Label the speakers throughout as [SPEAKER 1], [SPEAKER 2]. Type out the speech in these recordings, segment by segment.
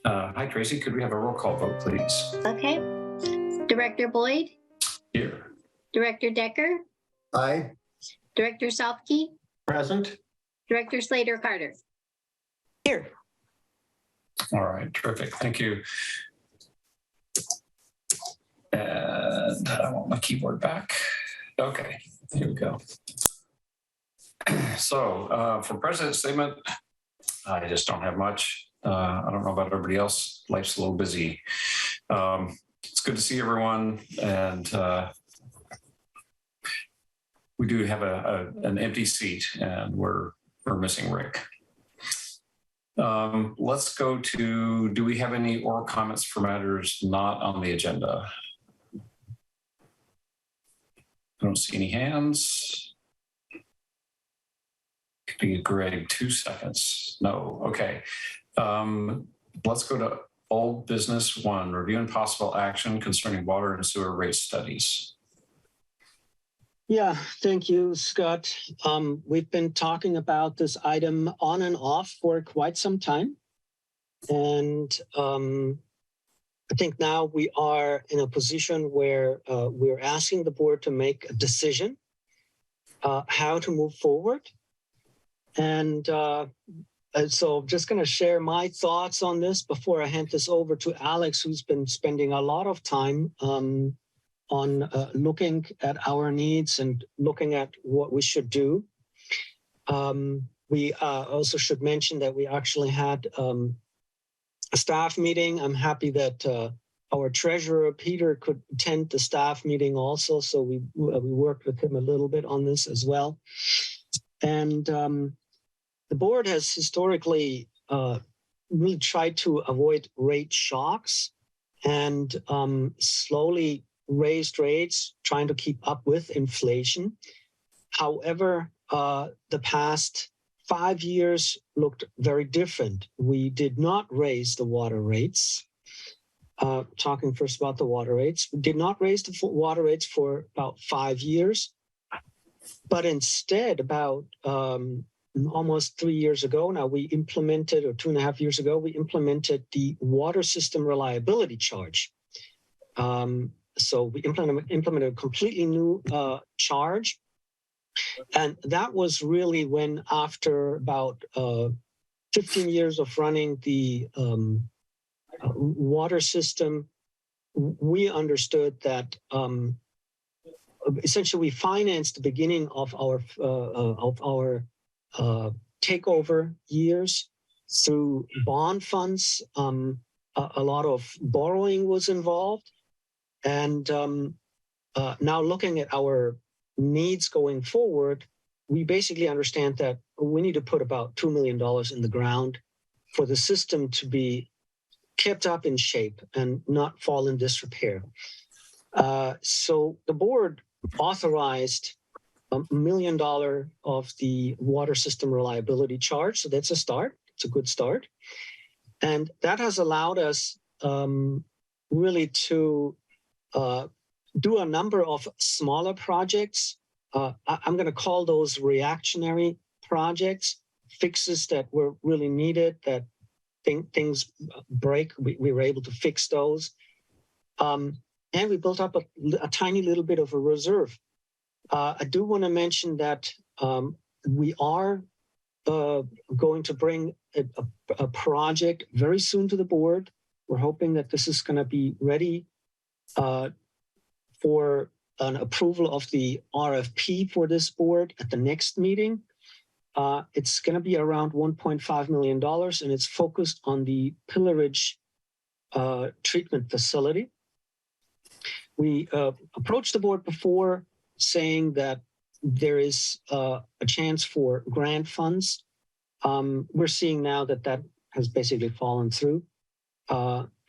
[SPEAKER 1] Hi, Tracy. Could we have a roll call vote, please?
[SPEAKER 2] Okay. Director Boyd?
[SPEAKER 1] Here.
[SPEAKER 2] Director Decker?
[SPEAKER 3] Aye.
[SPEAKER 2] Director Salpke?
[SPEAKER 3] Present.
[SPEAKER 2] Director Slater-Carter?
[SPEAKER 4] Here.
[SPEAKER 1] All right, terrific. Thank you. And I want my keyboard back. Okay, here we go. So for President's statement, I just don't have much. I don't know about everybody else. Life's a little busy. It's good to see everyone, and we do have an empty seat, and we're missing Rick. Let's go to, do we have any oral comments for matters not on the agenda? I don't see any hands. Could be Greg, 2 seconds. No, okay. Let's go to old business 1, review and possible action concerning water and sewer rate studies.
[SPEAKER 5] Yeah, thank you, Scott. We've been talking about this item on and off for quite some time. And I think now we are in a position where we're asking the board to make a decision how to move forward. And so I'm just going to share my thoughts on this before I hand this over to Alex, who's been spending a lot of time on looking at our needs and looking at what we should do. We also should mention that we actually had a staff meeting. I'm happy that our treasurer, Peter, could attend the staff meeting also. So we worked with him a little bit on this as well. And the board has historically really tried to avoid rate shocks and slowly raised rates, trying to keep up with inflation. However, the past 5 years looked very different. We did not raise the water rates. Talking first about the water rates, we did not raise the water rates for about 5 years, but instead about almost 3 years ago now, we implemented, or 2.5 years ago, we implemented the water system reliability charge. So we implemented a completely new charge. And that was really when, after about 15 years of running the water system, we understood that essentially we financed the beginning of our takeover years through bond funds. A lot of borrowing was involved. And now looking at our needs going forward, we basically understand that we need to put about $2 million in the ground for the system to be kept up in shape and not fall in disrepair. So the board authorized $1 million of the water system reliability charge. So that's a start. It's a good start. And that has allowed us really to do a number of smaller projects. I'm going to call those reactionary projects, fixes that were really needed, that things break. We were able to fix those. And we built up a tiny little bit of a reserve. I do want to mention that we are going to bring a project very soon to the board. We're hoping that this is going to be ready for an approval of the RFP for this board at the next meeting. It's going to be around $1.5 million, and it's focused on the Pillarage treatment facility. We approached the board before saying that there is a chance for grant funds. We're seeing now that that has basically fallen through.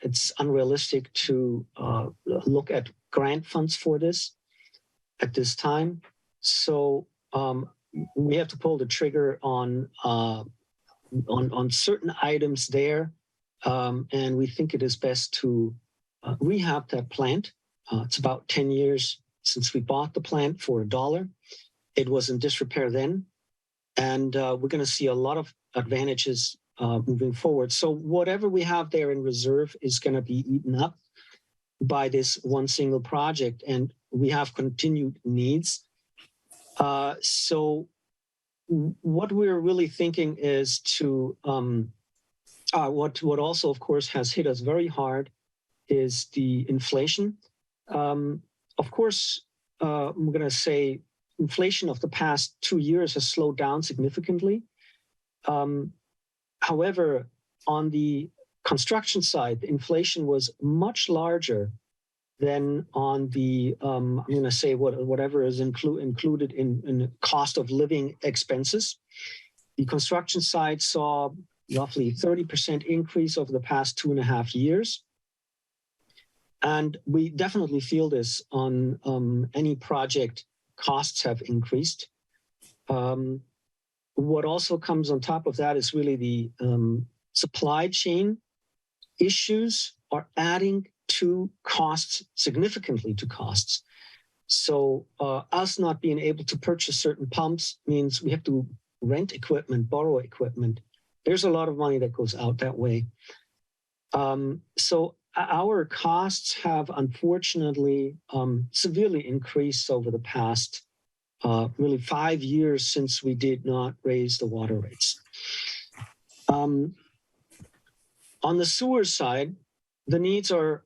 [SPEAKER 5] It's unrealistic to look at grant funds for this at this time. So we have to pull the trigger on certain items there. And we think it is best to rehab that plant. It's about 10 years since we bought the plant for $1. It was in disrepair then. And we're going to see a lot of advantages moving forward. So whatever we have there in reserve is going to be eaten up by this one single project, and we have continued needs. So what we're really thinking is to what also, of course, has hit us very hard is the inflation. Of course, I'm going to say inflation of the past 2 years has slowed down significantly. However, on the construction side, the inflation was much larger than on the, I'm going to say whatever is included in cost of living expenses. The construction side saw roughly 30% increase over the past 2.5 years. And we definitely feel this on any project. Costs have increased. What also comes on top of that is really the supply chain issues are adding to costs, significantly to costs. So us not being able to purchase certain pumps means we have to rent equipment, borrow equipment. There's a lot of money that goes out that way. So our costs have unfortunately severely increased over the past really 5 years since we did not raise the water rates. On the sewer side, the needs are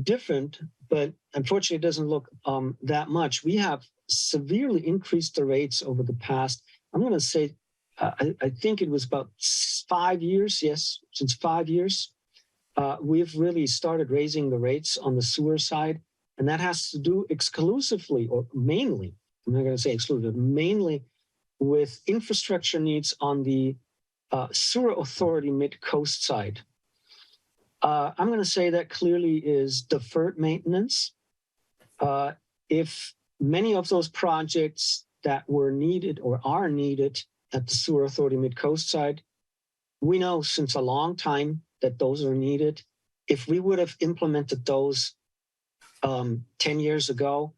[SPEAKER 5] different, but unfortunately it doesn't look that much. We have severely increased the rates over the past, I'm going to say, I think it was about 5 years. Yes, since 5 years. We've really started raising the rates on the sewer side, and that has to do exclusively or mainly, I'm not going to say exclusively, mainly with infrastructure needs on the sewer authority mid-coast side. I'm going to say that clearly is deferred maintenance. If many of those projects that were needed or are needed at the sewer authority mid-coast side, we know since a long time that those are needed. If we would have implemented those 10 years ago,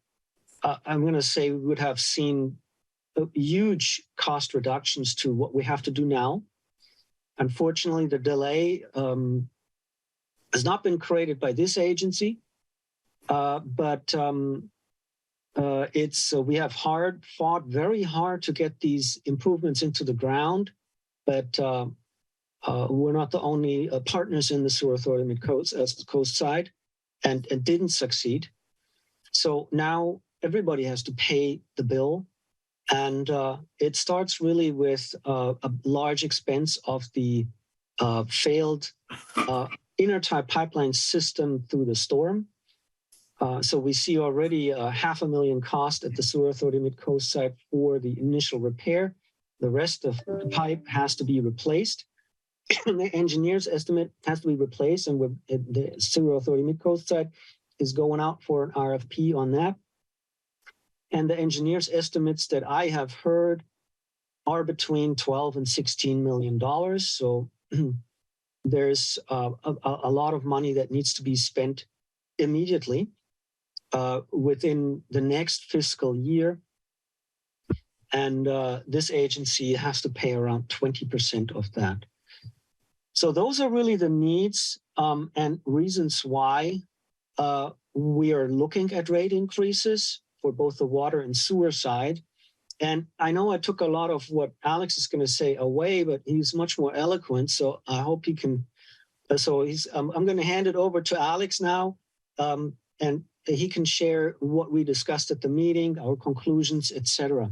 [SPEAKER 5] I'm going to say we would have seen huge cost reductions to what we have to do now. Unfortunately, the delay has not been created by this agency, but we have fought very hard to get these improvements into the ground, but we're not the only partners in the sewer authority mid-coast side, and didn't succeed. So now everybody has to pay the bill, and it starts really with a large expense of the failed inner-type pipeline system through the storm. So we see already $500,000 cost at the sewer authority mid-coast side for the initial repair. The rest of the pipe has to be replaced. The engineer's estimate has to be replaced, and the sewer authority mid-coast side is going out for an RFP on that. And the engineer's estimates that I have heard are between $12 and $16 million. So there's a lot of money that needs to be spent immediately within the next fiscal year. And this agency has to pay around 20% of that. So those are really the needs and reasons why we are looking at rate increases for both the water and sewer side. And I know I took a lot of what Alex is going to say away, but he's much more eloquent. So I hope he can. I'm going to hand it over to Alex now, and he can share what we discussed at the meeting, our conclusions, etc.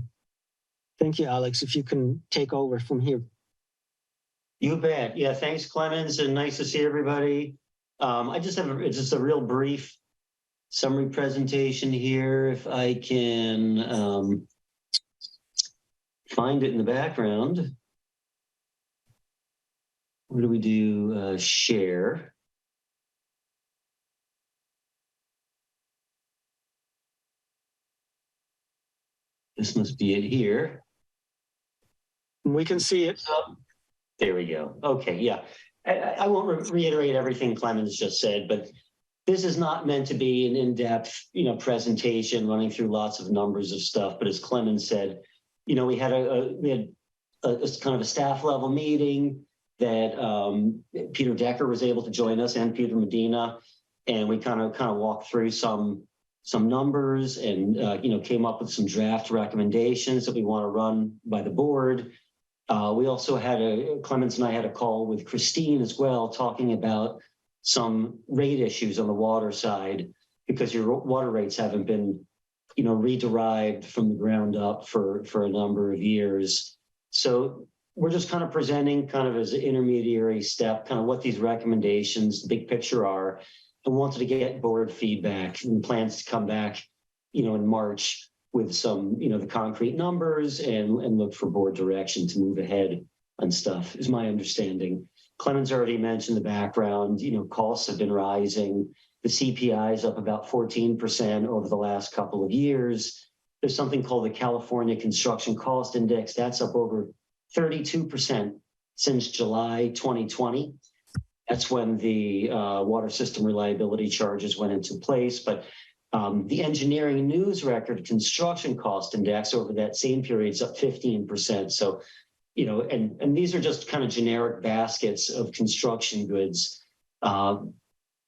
[SPEAKER 5] Thank you, Alex. If you can take over from here.
[SPEAKER 3] You bet. Yeah, thanks, Clemens, and nice to see everybody. I just have just a real brief summary presentation here. If I can find it in the background. What do we do? Share. This must be it here.
[SPEAKER 5] We can see it.
[SPEAKER 3] There we go. Okay, yeah. I won't reiterate everything Clemens just said, but this is not meant to be an in-depth, presentation running through lots of numbers of stuff. But as Clemens said, we had a kind of a staff level meeting. that Peter Decker was able to join us, and Peter Medina, and we kind of walked through some numbers and came up with some draft recommendations that we want to run by the board. We also had Clemens and I had a call with Christine as well, talking about some rate issues on the water side, because your water rates haven't been, re-derived from the ground up for a number of years. So we're just kind of presenting kind of as an intermediary step, kind of what these recommendations, the big picture are, and wanted to get board feedback and plans to come back, in March with some, the concrete numbers and look for board direction to move ahead on stuff, is my understanding. Clemens already mentioned the background, costs have been rising. The CPI is up about 14% over the last couple of years. There's something called the California Construction Cost Index. That's up over 32% since July 2020. That's when the water system reliability charges went into place. But the Engineering News Record Construction Cost Index over that same period is up 15%. So, and these are just kind of generic baskets of construction goods.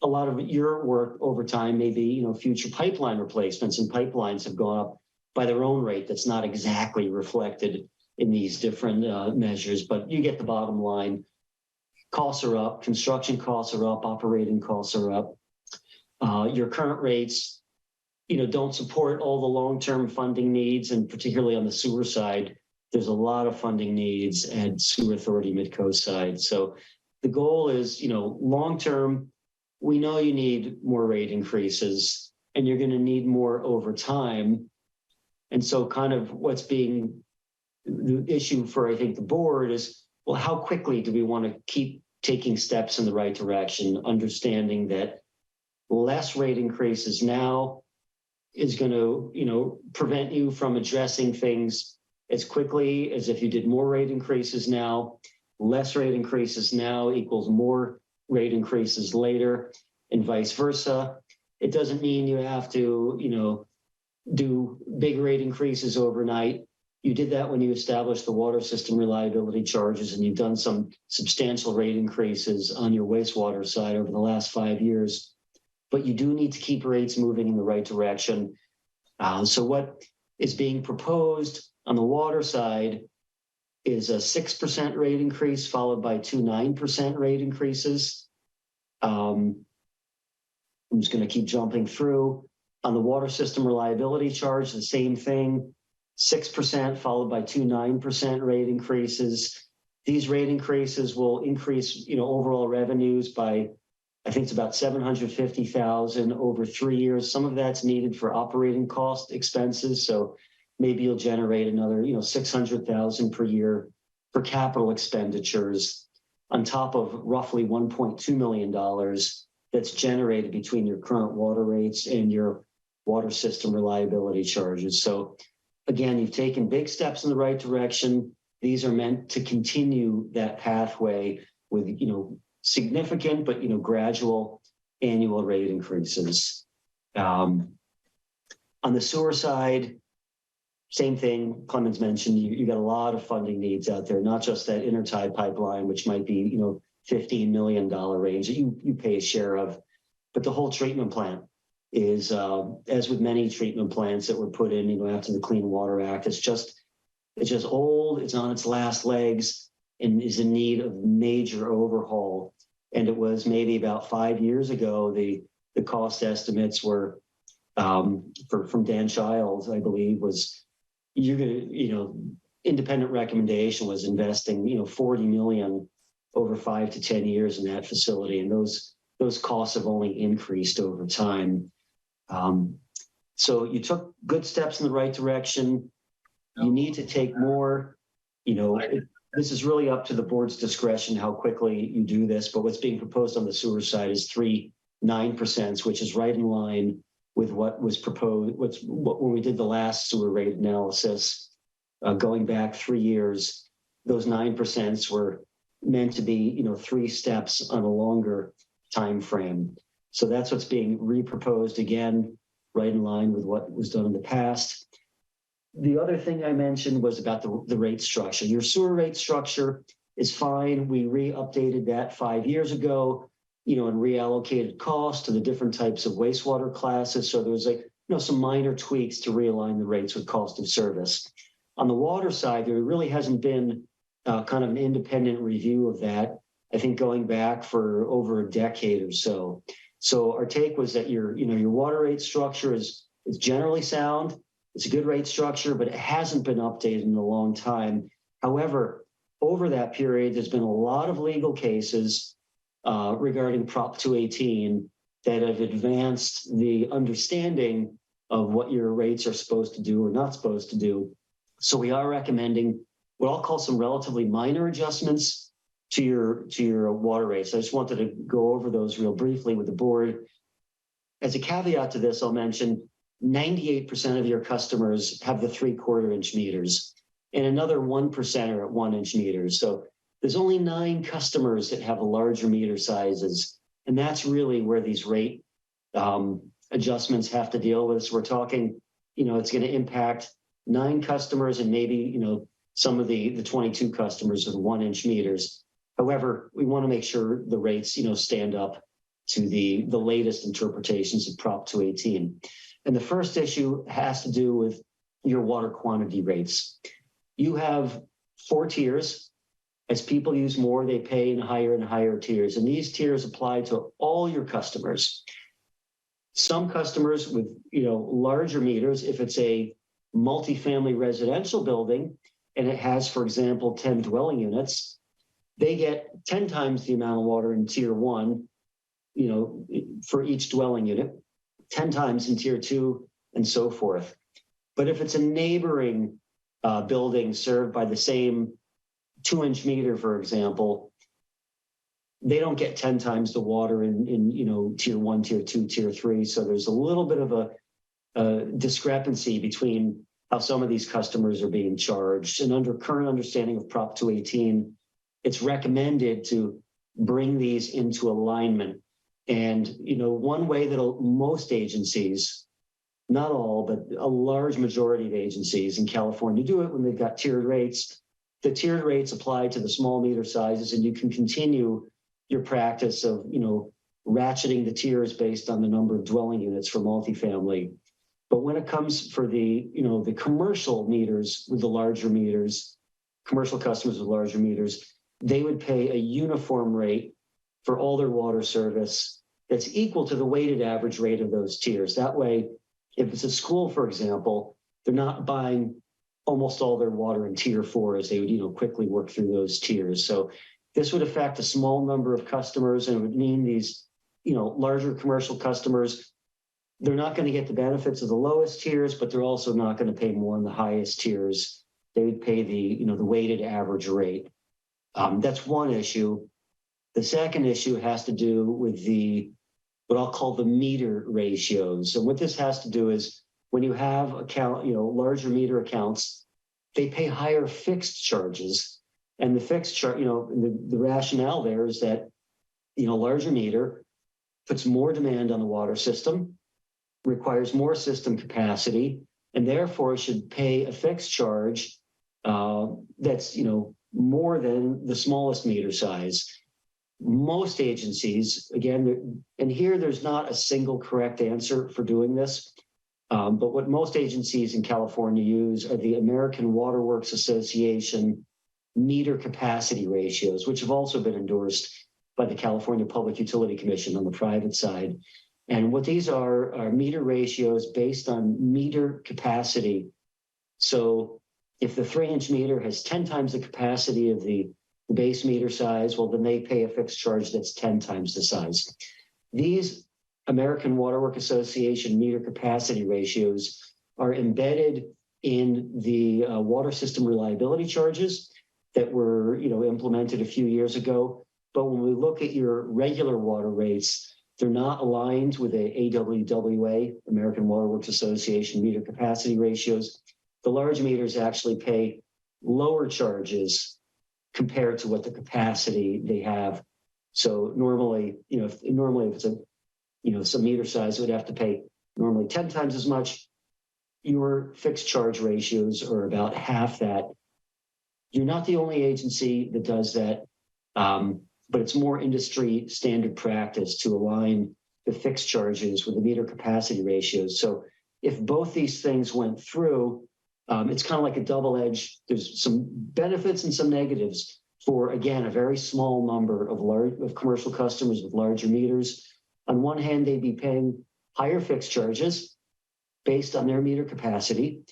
[SPEAKER 3] A lot of your work over time may be, future pipeline replacements, and pipelines have gone up by their own rate. That's not exactly reflected in these different measures, but you get the bottom line. Costs are up, construction costs are up, operating costs are up. Your current rates, don't support all the long-term funding needs, and particularly on the sewer side, there's a lot of funding needs at Sewer Authority Midcoast side. So the goal is, long-term, we know you need more rate increases, and you're going to need more over time. And so kind of what's being the issue for, I think, the board is, well, how quickly do we want to keep taking steps in the right direction, understanding that less rate increases now is going to, prevent you from addressing things as quickly as if you did more rate increases now. Less rate increases now equals more rate increases later, and vice versa. It doesn't mean you have to, do big rate increases overnight. You did that when you established the water system reliability charges, and you've done some substantial rate increases on your wastewater side over the last 5 years. But you do need to keep rates moving in the right direction. So what is being proposed on the water side is a 6% rate increase followed by 2 9% rate increases. I'm just going to keep jumping through. On the water system reliability charge, the same thing, 6% followed by 2 9% rate increases. These rate increases will increase, overall revenues by, I think it's about $750,000 over 3 years. Some of that's needed for operating cost expenses. So maybe you'll generate another, $600,000 per year for capital expenditures on top of roughly $1.2 million that's generated between your current water rates and your water system reliability charges. So again, you've taken big steps in the right direction. These are meant to continue that pathway with, significant, but, gradual annual rate increases. On the sewer side, same thing, Clemens mentioned, you got a lot of funding needs out there, not just that intertie pipeline, which might be, $15 million range that you pay a share of, but the whole treatment plant is, as with many treatment plants that were put in, after the Clean Water Act, it's just old, it's on its last legs, and is in need of major overhaul. And it was maybe about 5 years ago, the cost estimates were, from Dan Childs, I believe, was you're going to, independent recommendation was investing, $40 million over 5 to 10 years in that facility. And those costs have only increased over time. So you took good steps in the right direction. You need to take more, this is really up to the board's discretion how quickly you do this, but what's being proposed on the sewer side is 3 9%, which is right in line with what was proposed, when we did the last sewer rate analysis, going back 3 years, those 9% were meant to be, 3 steps on a longer time frame. So that's what's being reproposed again, right in line with what was done in the past. The other thing I mentioned was about the rate structure. Your sewer rate structure is fine. We re-updated that 5 years ago, and reallocated costs to the different types of wastewater classes. So there was some minor tweaks to realign the rates with cost of service. On the water side, there really hasn't been kind of an independent review of that, I think going back for over a decade or so. So our take was that your water rate structure is generally sound. It's a good rate structure, but it hasn't been updated in a long time. However, over that period, there's been a lot of legal cases regarding Prop 218 that have advanced the understanding of what your rates are supposed to do or not supposed to do. So we are recommending what I'll call some relatively minor adjustments to your water rates. I just wanted to go over those real briefly with the board. As a caveat to this, I'll mention 98% of your customers have the 3/4 inch meters, and another 1% are at 1 inch meters. So there's only 9 customers that have a larger meter sizes, and that's really where these rate adjustments have to deal with. So we're talking, it's going to impact 9 customers and maybe, some of the 22 customers with 1 inch meters. However, we want to make sure the rates, stand up to the latest interpretations of Prop 218. And the first issue has to do with your water quantity rates. You have 4 tiers. As people use more, they pay in higher and higher tiers. And these tiers apply to all your customers. Some customers with, larger meters, if it's a multifamily residential building and it has, for example, 10 dwelling units, they get 10 times the amount of water in tier 1, for each dwelling unit, 10 times in tier 2, and so forth. But if it's a neighboring building served by the same 2 inch meter, for example, they don't get 10 times the water in tier 1, tier 2, tier 3. So there's a little bit of a discrepancy between how some of these customers are being charged. And under current understanding of Prop 218, it's recommended to bring these into alignment. And one way that most agencies, not all, but a large majority of agencies in California do it when they've got tiered rates. The tiered rates apply to the small meter sizes, and you can continue your practice of, ratcheting the tiers based on the number of dwelling units for multifamily. But when it comes for the commercial meters with the larger meters, commercial customers with larger meters, they would pay a uniform rate for all their water service that's equal to the weighted average rate of those tiers. That way, if it's a school, for example, they're not buying almost all their water in tier 4 as they would, quickly work through those tiers. So this would affect a small number of customers, and it would mean these, larger commercial customers, they're not going to get the benefits of the lowest tiers, but they're also not going to pay more in the highest tiers. They would pay the weighted average rate. That's one issue. The second issue has to do with what I'll call the meter ratios. And what this has to do is when you have larger meter accounts, they pay higher fixed charges. And the fixed charge, the rationale there is that, larger meter puts more demand on the water system, requires more system capacity, and therefore should pay a fixed charge that's, more than the smallest meter size. Most agencies, again, and here there's not a single correct answer for doing this, but what most agencies in California use are the American Water Works Association meter capacity ratios, which have also been endorsed by the California Public Utility Commission on the private side. And what these are meter ratios based on meter capacity. So if the 3 inch meter has 10 times the capacity of the base meter size, well, then they pay a fixed charge that's 10 times the size. These American Water Works Association meter capacity ratios are embedded in the water system reliability charges that were, implemented a few years ago. But when we look at your regular water rates, they're not aligned with the AWWA, American Water Works Association meter capacity ratios. The large meters actually pay lower charges compared to what the capacity they have. So normally, if it's a, some meter size, it would have to pay normally 10 times as much. Your fixed charge ratios are about half that. You're not the only agency that does that, but it's more industry standard practice to align the fixed charges with the meter capacity ratios. So if both these things went through, it's kind of like a double edge. There's some benefits and some negatives for, again, a very small number of commercial customers with larger meters. On one hand, they'd be paying higher fixed charges based on their meter capacity.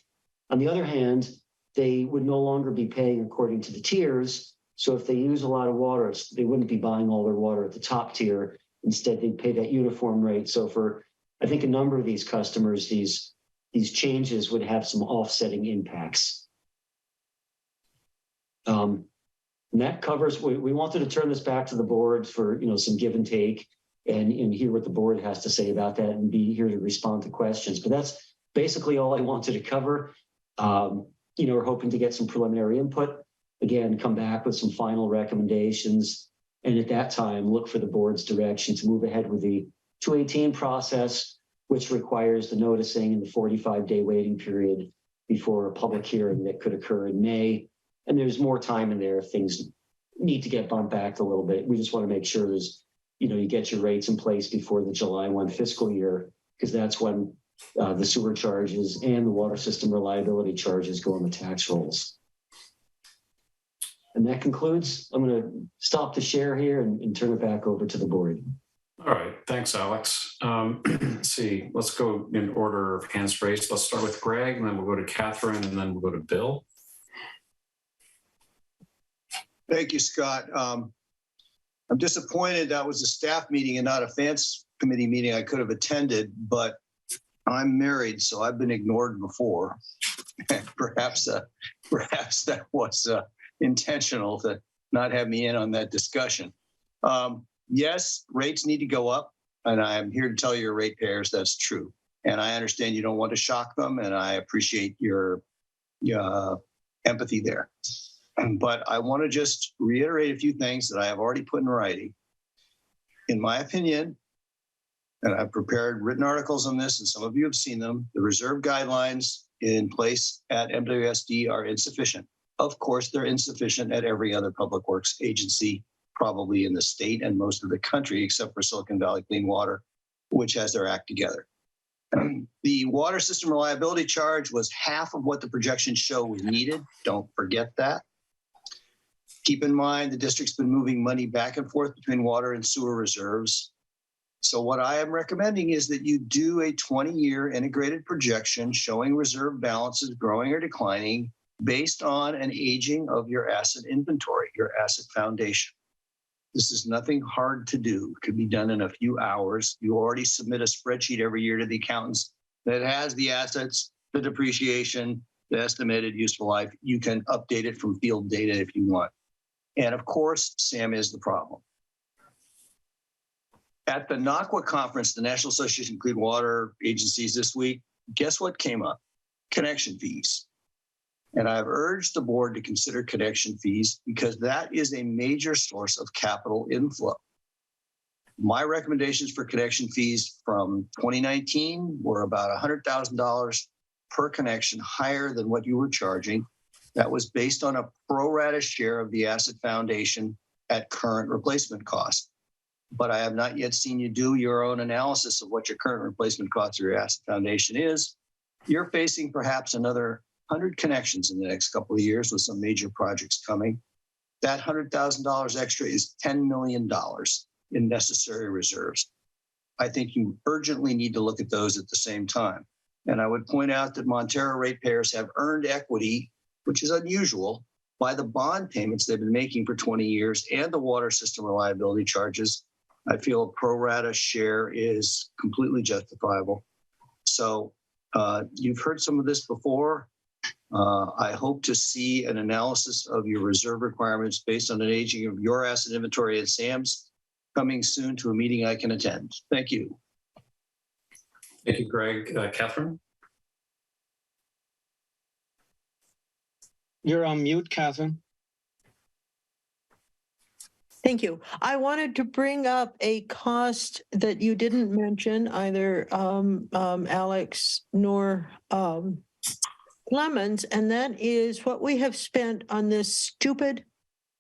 [SPEAKER 3] On the other hand, they would no longer be paying according to the tiers. So if they use a lot of water, they wouldn't be buying all their water at the top tier. Instead, they'd pay that uniform rate. So for, I think, a number of these customers, these changes would have some offsetting impacts. And that covers, we wanted to turn this back to the board for some give and take and hear what the board has to say about that and be here to respond to questions. But that's basically all I wanted to cover. We're hoping to get some preliminary input, again, come back with some final recommendations. And at that time, look for the board's direction to move ahead with the 218 process, which requires the noticing and the 45-day waiting period before a public hearing that could occur in May. And there's more time in there if things need to get bumped back a little bit. We just want to make sure there's, you get your rates in place before the July 1 fiscal year, because that's when the sewer charges and the water system reliability charges go on the tax rolls. And that concludes. I'm going to stop the share here and turn it back over to the board.
[SPEAKER 1] All right, thanks, Alex. Let's see, let's go in order of hands raised. Let's start with Greg, and then we'll go to Catherine, and then we'll go to Bill.
[SPEAKER 4] Thank you, Scott. I'm disappointed that was a staff meeting and not a finance committee meeting I could have attended, but I'm married, so I've been ignored before. Perhaps that was intentional to not have me in on that discussion. Yes, rates need to go up, and I'm here to tell your ratepayers that's true. And I understand you don't want to shock them, and I appreciate your empathy there. But I want to just reiterate a few things that I have already put in writing. In my opinion, and I've prepared written articles on this, and some of you have seen them, the reserve guidelines in place at MWSD are insufficient. Of course, they're insufficient at every other public works agency, probably in the state and most of the country, except for Silicon Valley Clean Water, which has their act together. The water system reliability charge was half of what the projections show was needed. Don't forget that. Keep in mind, the district's been moving money back and forth between water and sewer reserves. So what I am recommending is that you do a 20-year integrated projection showing reserve balances growing or declining based on an aging of your asset inventory, your asset foundation. This is nothing hard to do. It could be done in a few hours. You already submit a spreadsheet every year to the accountants that has the assets, the depreciation, the estimated useful life. You can update it from field data if you want. And of course, SAM is the problem. At the NACWA conference, the National Association of Clean Water Agencies this week, guess what came up? Connection fees. And I've urged the board to consider connection fees because that is a major source of capital inflow. My recommendations for connection fees from 2019 were about $100,000 per connection, higher than what you were charging. That was based on a pro rata share of the asset foundation at current replacement cost. But I have not yet seen you do your own analysis of what your current replacement cost of your asset foundation is. You're facing perhaps another 100 connections in the next couple of years with some major projects coming. That $100,000 extra is $10 million in necessary reserves. I think you urgently need to look at those at the same time. And I would point out that Montara ratepayers have earned equity, which is unusual, by the bond payments they've been making for 20 years and the water system reliability charges. I feel a pro rata share is completely justifiable. So you've heard some of this before. I hope to see an analysis of your reserve requirements based on an aging of your asset inventory at SAM's coming soon to a meeting I can attend. Thank you.
[SPEAKER 1] Thank you, Greg. Catherine?
[SPEAKER 5] You're on mute, Catherine.
[SPEAKER 6] Thank you. I wanted to bring up a cost that you didn't mention, either Alex nor Clemens, and that is what we have spent on this stupid,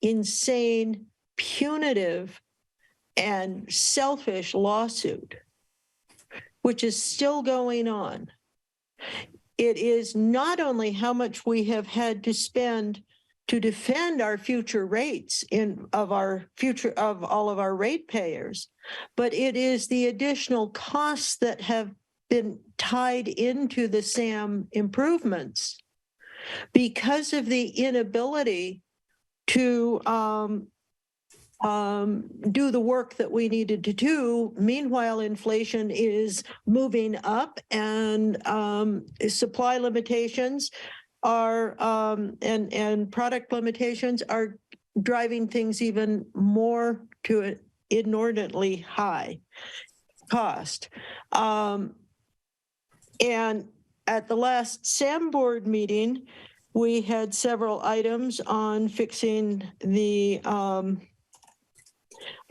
[SPEAKER 6] insane, punitive, and selfish lawsuit, which is still going on. It is not only how much we have had to spend to defend our future rates of all of our ratepayers, but it is the additional costs that have been tied into the SAM improvements because of the inability to do the work that we needed to do. Meanwhile, inflation is moving up, and supply limitations are and product limitations are driving things even more to an inordinately high cost. And at the last SAM board meeting, we had several items on fixing the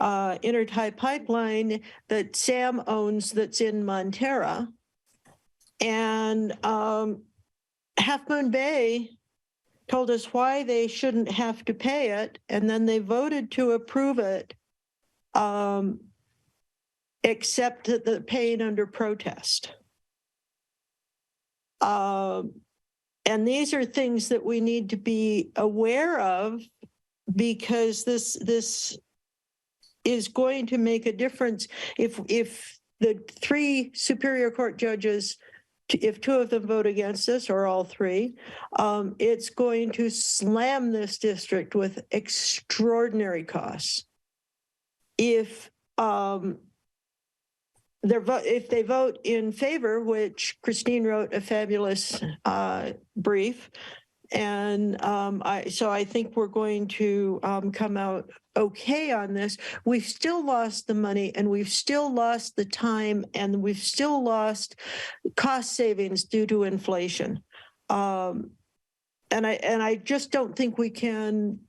[SPEAKER 6] intertie pipeline that SAM owns that's in Montara. And Half Moon Bay told us why they shouldn't have to pay it, and then they voted to approve it, except that the paying under protest. And these are things that we need to be aware of, because this is going to make a difference. If the 3 Superior Court judges, if 2 of them vote against us, or all 3, it's going to slam this district with extraordinary costs. If they vote in favor, which Christine wrote a fabulous brief, and so I think we're going to come out okay on this. We've still lost the money, and we've still lost the time, and we've still lost cost savings due to inflation. And I just don't think we can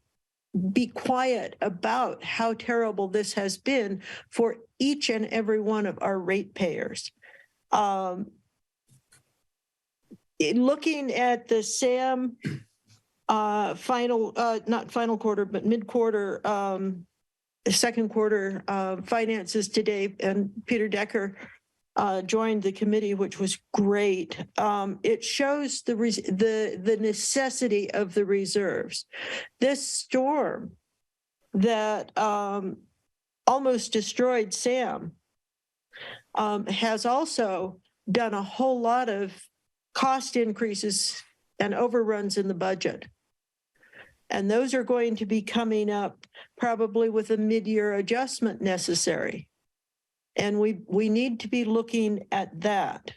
[SPEAKER 6] be quiet about how terrible this has been for each and every one of our ratepayers. Looking at the SAM not final quarter, but mid-quarter, second quarter finances today, and Peter Decker joined the committee, which was great. It shows the necessity of the reserves. This storm that almost destroyed SAM has also done a whole lot of cost increases and overruns in the budget. And those are going to be coming up probably with a mid-year adjustment necessary. And we need to be looking at that.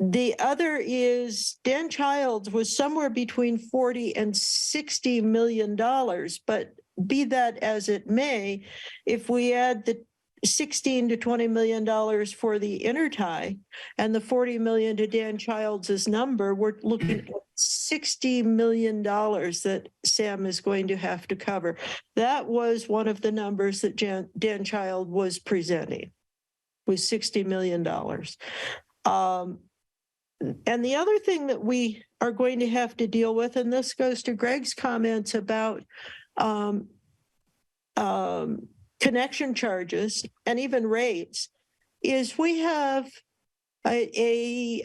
[SPEAKER 6] The other is Dan Childs was somewhere between $40 and $60 million, but be that as it may, if we add the $16 to $20 million for the intertie and the $40 million to Dan Childs' number, we're looking at $60 million that SAM is going to have to cover. That was one of the numbers that Dan Child was presenting, was $60 million. And the other thing that we are going to have to deal with, and this goes to Greg's comments about connection charges and even rates, is we have a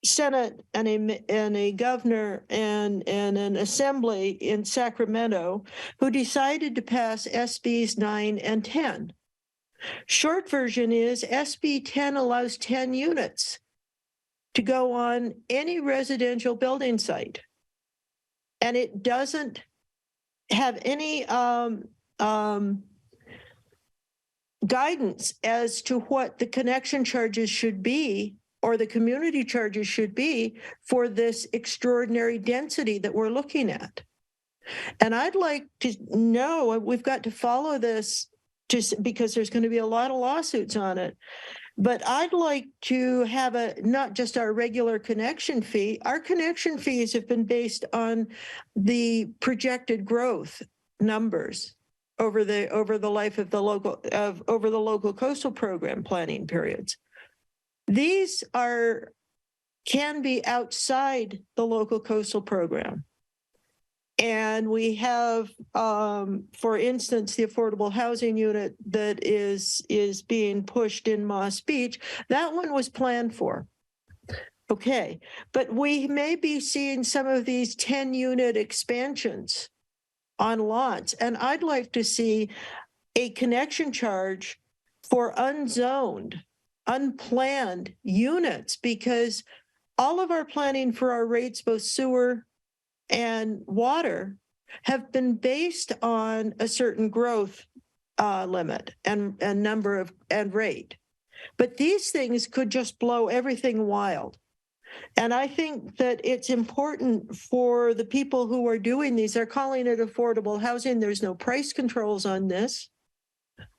[SPEAKER 6] Senate and a governor and an assembly in Sacramento who decided to pass SBs 9 and 10. Short version is SB 10 allows 10 units to go on any residential building site. And it doesn't have any guidance as to what the connection charges should be or the community charges should be for this extraordinary density that we're looking at. And I'd like to know, we've got to follow this because there's going to be a lot of lawsuits on it. But I'd like to have not just our regular connection fee. Our connection fees have been based on the projected growth numbers. over the life of the local coastal program planning periods. These can be outside the local coastal program. And we have, for instance, the affordable housing unit that is being pushed in Moss Beach. That one was planned for. Okay, but we may be seeing some of these 10-unit expansions on lots. And I'd like to see a connection charge for unzoned, unplanned units, because all of our planning for our rates, both sewer and water, have been based on a certain growth limit and number of and rate. But these things could just blow everything wild. And I think that it's important for the people who are doing these, they're calling it affordable housing. There's no price controls on this.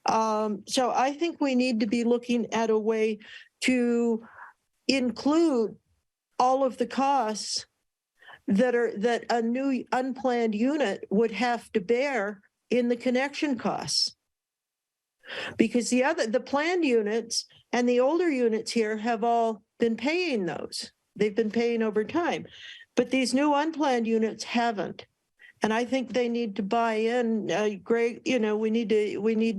[SPEAKER 6] So I think we need to be looking at a way to include all of the costs that a new unplanned unit would have to bear in the connection costs. Because the planned units and the older units here have all been paying those. They've been paying over time, but these new unplanned units haven't. And I think they need to buy in. Greg, we need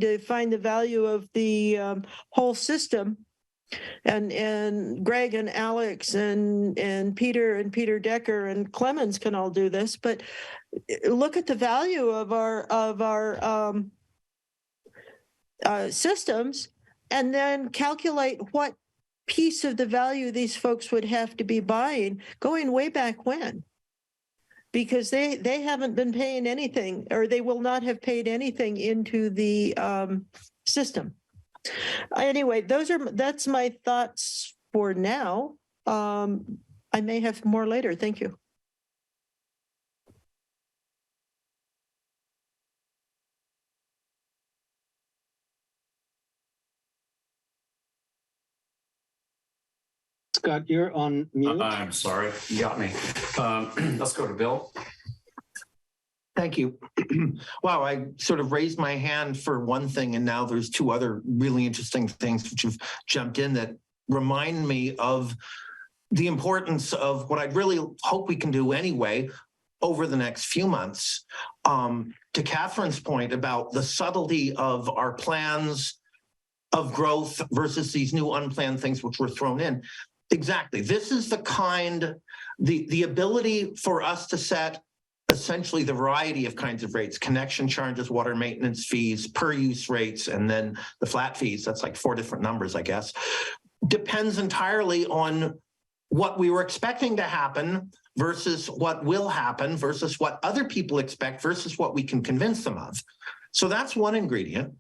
[SPEAKER 6] to find the value of the whole system. And Greg and Alex and Peter Decker and Clemens can all do this. But look at the value of our systems, and then calculate what piece of the value these folks would have to be buying going way back when, because they haven't been paying anything, or they will not have paid anything into the system. Anyway, that's my thoughts for now. I may have more later. Thank you.
[SPEAKER 5] Scott, you're on mute.
[SPEAKER 1] I'm sorry, you got me. Let's go to Bill.
[SPEAKER 7] Thank you. Wow, I sort of raised my hand for one thing, and now there's two other really interesting things which have jumped in that remind me of the importance of what I'd really hope we can do anyway over the next few months. To Catherine's point about the subtlety of our plans of growth versus these new unplanned things which were thrown in. Exactly. This is the ability for us to set essentially the variety of kinds of rates: connection charges, water maintenance fees, per use rates, and then the flat fees. That's like 4 different numbers, I guess. Depends entirely on what we were expecting to happen versus what will happen versus what other people expect versus what we can convince them of. So that's one ingredient.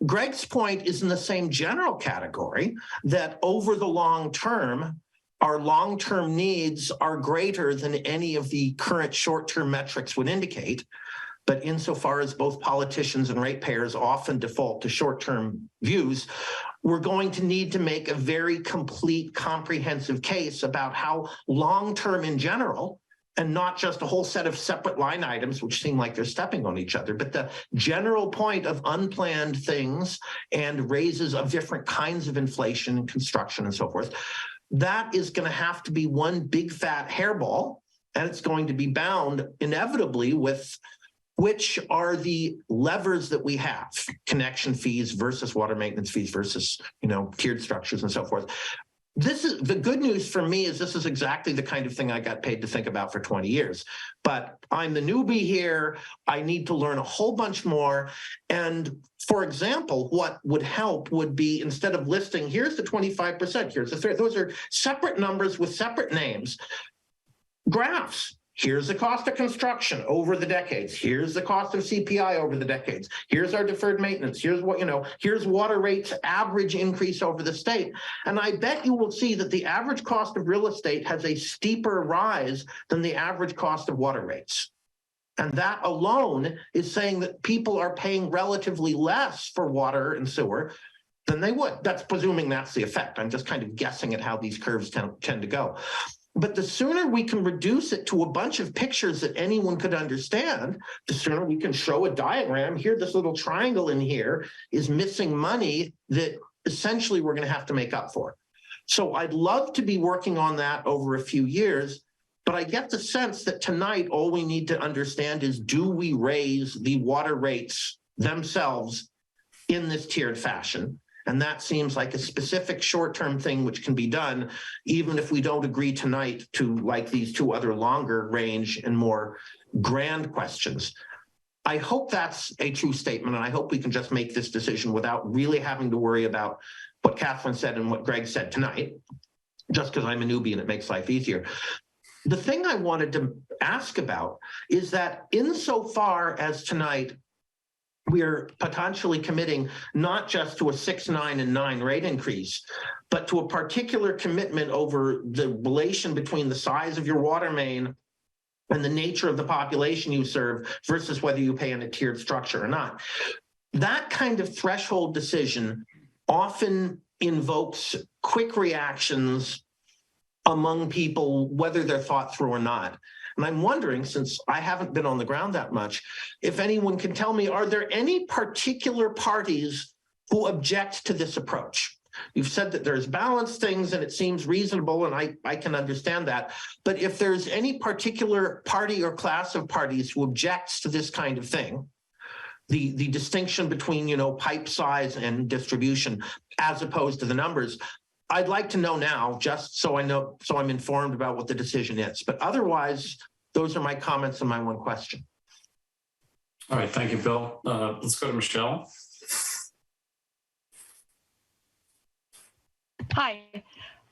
[SPEAKER 7] Greg's point is in the same general category, that over the long term, our long-term needs are greater than any of the current short-term metrics would indicate. But insofar as both politicians and ratepayers often default to short-term views, we're going to need to make a very complete, comprehensive case about how long-term in general, and not just a whole set of separate line items which seem like they're stepping on each other, but the general point of unplanned things and raises of different kinds of inflation and construction and so forth. That is going to have to be one big fat hairball, and it's going to be bound inevitably with which are the levers that we have: connection fees versus water maintenance fees versus, tiered structures and so forth. This is the good news for me, is this is exactly the kind of thing I got paid to think about for 20 years. But I'm the newbie here. I need to learn a whole bunch more. And for example, what would help would be, instead of listing, here's the 25%, here's the 30%, those are separate numbers with separate names, graphs. Here's the cost of construction over the decades. Here's the cost of CPI over the decades. Here's our deferred maintenance. Here's here's water rates average increase over the state. And I bet you will see that the average cost of real estate has a steeper rise than the average cost of water rates. And that alone is saying that people are paying relatively less for water and sewer than they would. That's presuming that's the effect. I'm just kind of guessing at how these curves tend to go. But the sooner we can reduce it to a bunch of pictures that anyone could understand, the sooner we can show a diagram. Here, this little triangle in here is missing money that essentially we're going to have to make up for. So I'd love to be working on that over a few years, but I get the sense that tonight, all we need to understand is, do we raise the water rates themselves in this tiered fashion? And that seems like a specific short-term thing which can be done, even if we don't agree tonight to like these two other longer range and more grand questions. I hope that's a true statement, and I hope we can just make this decision without really having to worry about what Catherine said and what Greg said tonight, just because I'm a newbie and it makes life easier. The thing I wanted to ask about is that insofar as tonight, we're potentially committing not just to a 6, 9, and 9 rate increase, but to a particular commitment over the relation between the size of your water main and the nature of the population you serve versus whether you pay in a tiered structure or not. That kind of threshold decision often invokes quick reactions among people, whether they're thought through or not. And I'm wondering, since I haven't been on the ground that much, if anyone can tell me, are there any particular parties who object to this approach? You've said that there's balanced things and it seems reasonable, and I can understand that. But if there's any particular party or class of parties who objects to this kind of thing, the distinction between, pipe size and distribution as opposed to the numbers, I'd like to know now, just so I know, so I'm informed about what the decision is. But otherwise, those are my comments and my one question.
[SPEAKER 1] All right, thank you, Bill. Let's go to Michelle.
[SPEAKER 8] Hi.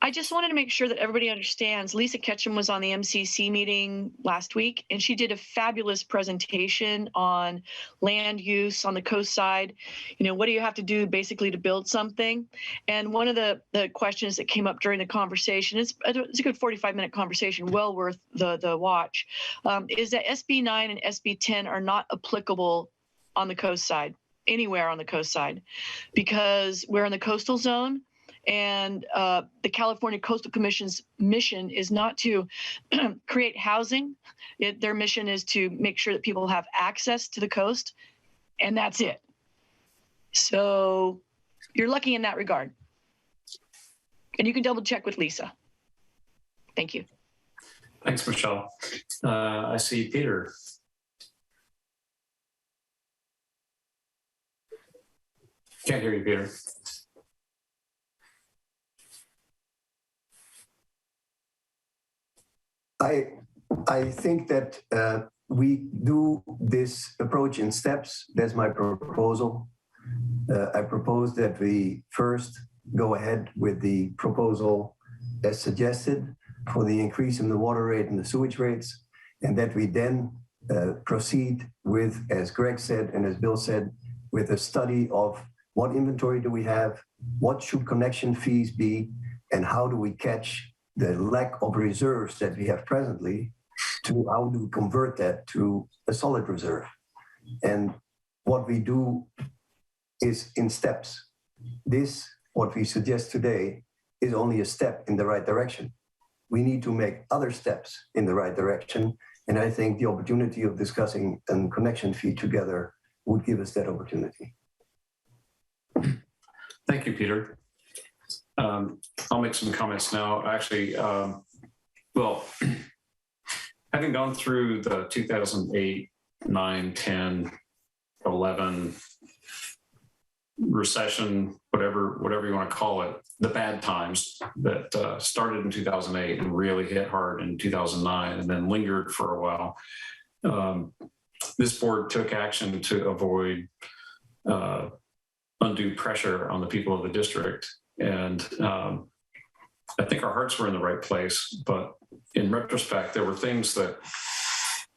[SPEAKER 8] I just wanted to make sure that everybody understands. Lisa Ketchum was on the MCC meeting last week, and she did a fabulous presentation on land use on the coast side. What do you have to do basically to build something? And one of the questions that came up during the conversation, it's a good 45-minute conversation, well worth the watch, is that SB 9 and SB 10 are not applicable on the coast side, anywhere on the coast side, because we're in the coastal zone. And the California Coastal Commission's mission is not to create housing. Their mission is to make sure that people have access to the coast, and that's it. So you're lucky in that regard. And you can double check with Lisa. Thank you.
[SPEAKER 1] Thanks, Michelle. I see Peter. Can't hear you, Peter.
[SPEAKER 9] I think that we do this approach in steps. That's my proposal. I propose that we first go ahead with the proposal as suggested for the increase in the water rate and the sewage rates, and that we then proceed with, as Greg said and as Bill said, with a study of what inventory do we have, what should connection fees be, and how do we catch the lack of reserves that we have presently, to how do we convert that to a solid reserve. And what we do is in steps. This, what we suggest today, is only a step in the right direction. We need to make other steps in the right direction. And I think the opportunity of discussing a connection fee together would give us that opportunity.
[SPEAKER 1] Thank you, Peter. I'll make some comments now. Actually, well, having gone through the 2008, 9, 10, 11 recession, whatever you want to call it, the bad times that started in 2008 and really hit hard in 2009 and then lingered for a while, this board took action to avoid undue pressure on the people of the district. And I think our hearts were in the right place, but in retrospect, there were things that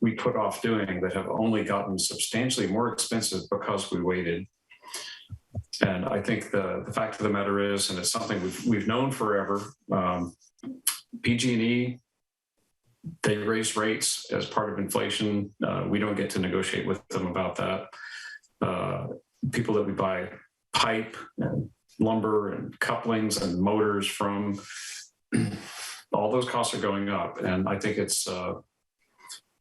[SPEAKER 1] we put off doing that have only gotten substantially more expensive because we waited. And I think the fact of the matter is, and it's something we've known forever, PG&E, they raise rates as part of inflation. We don't get to negotiate with them about that. People that we buy pipe and lumber and couplings and motors from, all those costs are going up, and I think it's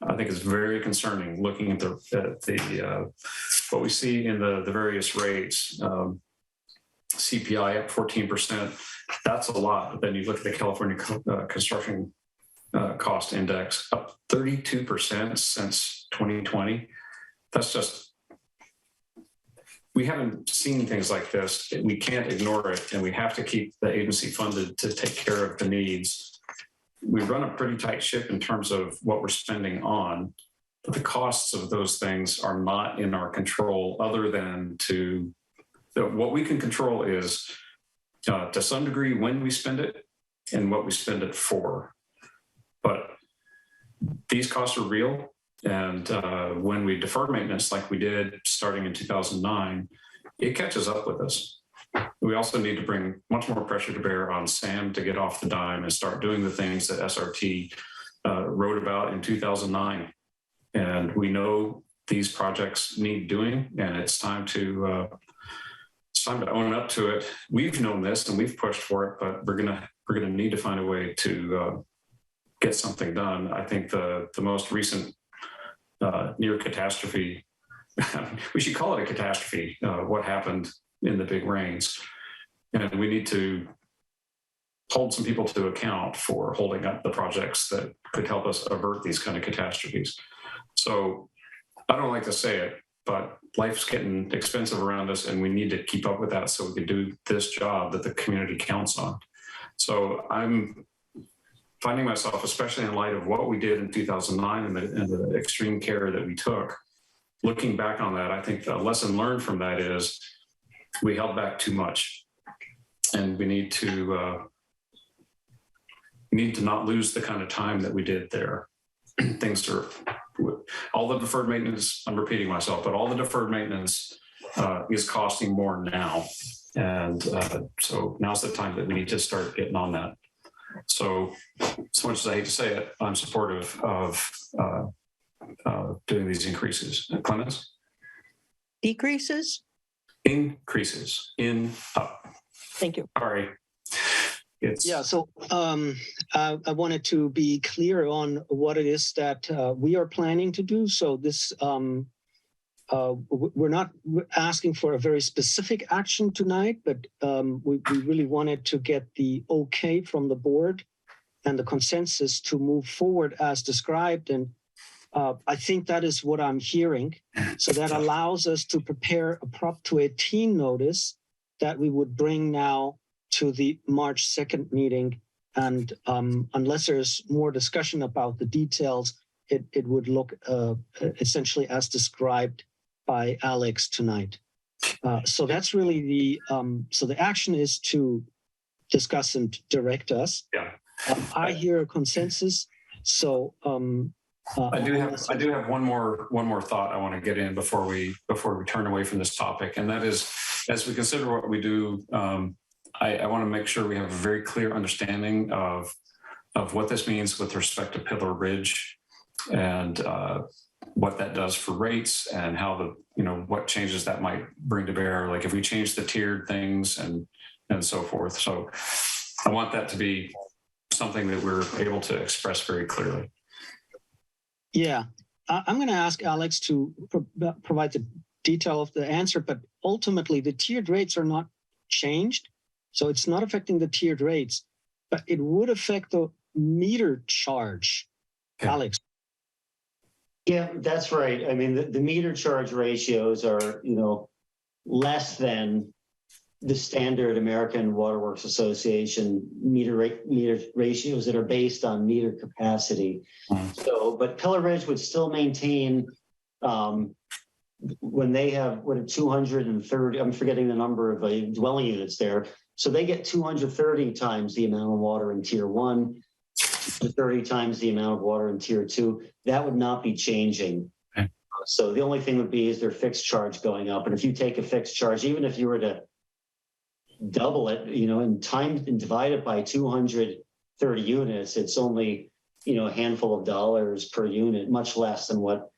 [SPEAKER 1] very concerning looking at the what we see in the various rates. CPI up 14%. That's a lot. But then you look at the California construction cost index up 32% since 2020. That's just, we haven't seen things like this. We can't ignore it, and we have to keep the agency funded to take care of the needs. We run a pretty tight ship in terms of what we're spending on, but the costs of those things are not in our control, other than what we can control is to some degree when we spend it and what we spend it for. But these costs are real. And when we defer maintenance like we did starting in 2009, it catches up with us. We also need to bring much more pressure to bear on SAM to get off the dime and start doing the things that SRT wrote about in 2009. And we know these projects need doing, and it's time to own up to it. We've known this and we've pushed for it, but we're gonna need to find a way to get something done. I think the most recent near catastrophe, we should call it a catastrophe, what happened in the big rains. And we need to hold some people to account for holding up the projects that could help us avert these kind of catastrophes. So I don't like to say it, but life's getting expensive around us, and we need to keep up with that so we can do this job that the community counts on. So I'm finding myself, especially in light of what we did in 2009 and the extreme care that we took, looking back on that, I think the lesson learned from that is we held back too much, and we need to not lose the kind of time that we did there. Things are, all the deferred maintenance, I'm repeating myself, but all the deferred maintenance is costing more now. And so now's the time that we need to start getting on that. So as much as I hate to say it, I'm supportive of doing these increases. Clemens?
[SPEAKER 6] Decreases?
[SPEAKER 1] Increases, up.
[SPEAKER 6] Thank you.
[SPEAKER 1] Sorry.
[SPEAKER 5] Yeah, so I wanted to be clear on what it is that we are planning to do. So this, we're not asking for a very specific action tonight, but we really wanted to get the okay from the board and the consensus to move forward as described. And I think that is what I'm hearing. So that allows us to prepare a team notice that we would bring now to the March 2nd meeting. And unless there's more discussion about the details, it would look essentially as described by Alex tonight. So that's really so the action is to discuss and direct us.
[SPEAKER 1] Yeah.
[SPEAKER 5] I hear a consensus. So
[SPEAKER 1] I do have one more thought I want to get in before we turn away from this topic, and that is, as we consider what we do, I want to make sure we have a very clear understanding of what this means with respect to Pillar Ridge and what that does for rates and how what changes that might bring to bear, like if we change the tiered things and so forth. So I want that to be something that we're able to express very clearly.
[SPEAKER 5] Yeah, I'm going to ask Alex to provide the detail of the answer, but ultimately the tiered rates are not changed. So it's not affecting the tiered rates, but it would affect the meter charge. Okay. Alex.
[SPEAKER 3] Yeah, that's right. I mean, the meter charge ratios are, less than the standard American Waterworks Association meter ratios that are based on meter capacity. So, but Pillar Ridge would still maintain when they have 230, I'm forgetting the number of dwelling units there. So they get 230 times the amount of water in tier 1, 30 times the amount of water in tier 2. That would not be changing. Okay. So the only thing would be is their fixed charge going up. And if you take a fixed charge, even if you were to double it, and divide it by 230 units, it's only, a handful of dollars per unit, much less than what,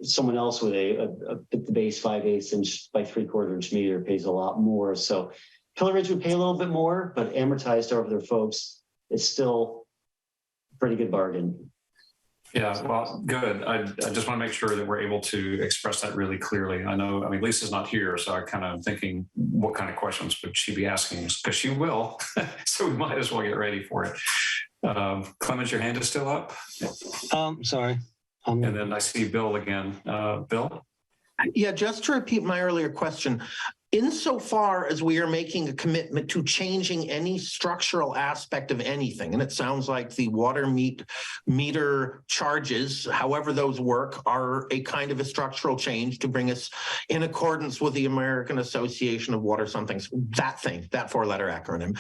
[SPEAKER 3] someone else with the base 5/8 inch by 3/4 inch meter pays a lot more. So Pillar Ridge would pay a little bit more, but amortized over their folks, it's still a pretty good bargain.
[SPEAKER 1] Yeah, well, good. I just want to make sure that we're able to express that really clearly. I mean, Lisa's not here, so I kind of thinking what kind of questions would she be asking? Because she will, so we might as well get ready for it. Clemens, your hand is still up.
[SPEAKER 5] Sorry.
[SPEAKER 1] And then I see Bill again. Bill?
[SPEAKER 7] Yeah, just to repeat my earlier question, insofar as we are making a commitment to changing any structural aspect of anything, and it sounds like the water meter charges, however those work, are a kind of a structural change to bring us in accordance with the American Association of Water somethings, that four-letter acronym.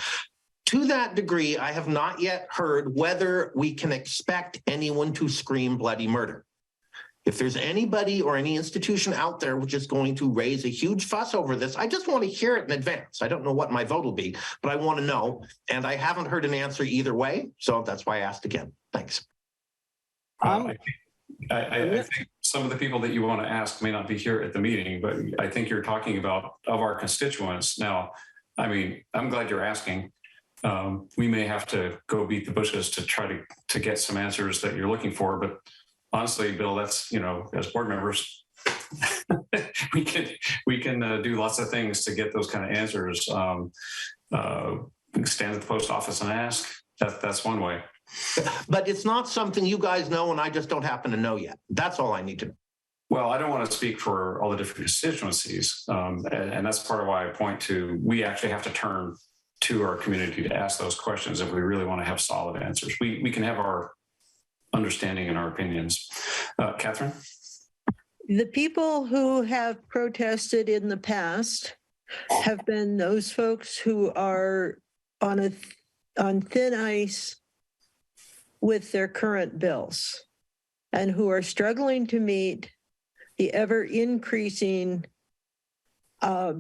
[SPEAKER 7] To that degree, I have not yet heard whether we can expect anyone to scream bloody murder. If there's anybody or any institution out there which is going to raise a huge fuss over this, I just want to hear it in advance. I don't know what my vote will be, but I want to know. And I haven't heard an answer either way. So that's why I asked again. Thanks.
[SPEAKER 1] I think some of the people that you want to ask may not be here at the meeting, but I think you're talking about of our constituents. Now, I mean, I'm glad you're asking. We may have to go beat the bushes to try to get some answers that you're looking for, but honestly, Bill, that's, as board members, we can do lots of things to get those kind of answers. Stand at the post office and ask. That's one way.
[SPEAKER 7] But it's not something you guys know, and I just don't happen to know yet. That's all I need to know.
[SPEAKER 1] Well, I don't want to speak for all the different constituencies, and that's part of why I point to we actually have to turn to our community to ask those questions if we really want to have solid answers. We can have our understanding and our opinions. Catherine?
[SPEAKER 6] The people who have protested in the past have been those folks who are on thin ice with their current bills and who are struggling to meet the ever increasing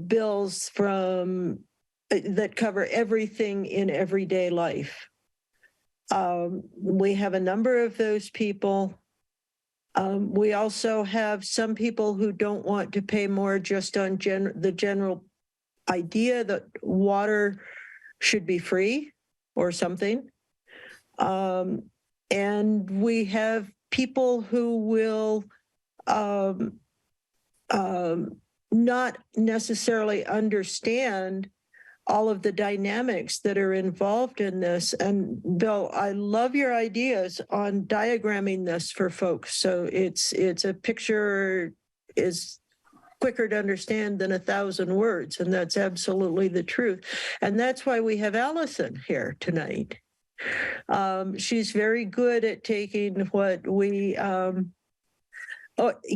[SPEAKER 6] bills that cover everything in everyday life. We have a number of those people. We also have some people who don't want to pay more just on the general idea that water should be free or something. And we have people who will not necessarily understand all of the dynamics that are involved in this. And Bill, I love your ideas on diagramming this for folks. So it's a picture is quicker to understand than 1,000 words. And that's absolutely the truth. And that's why we have Allison here tonight. She's very good at taking what we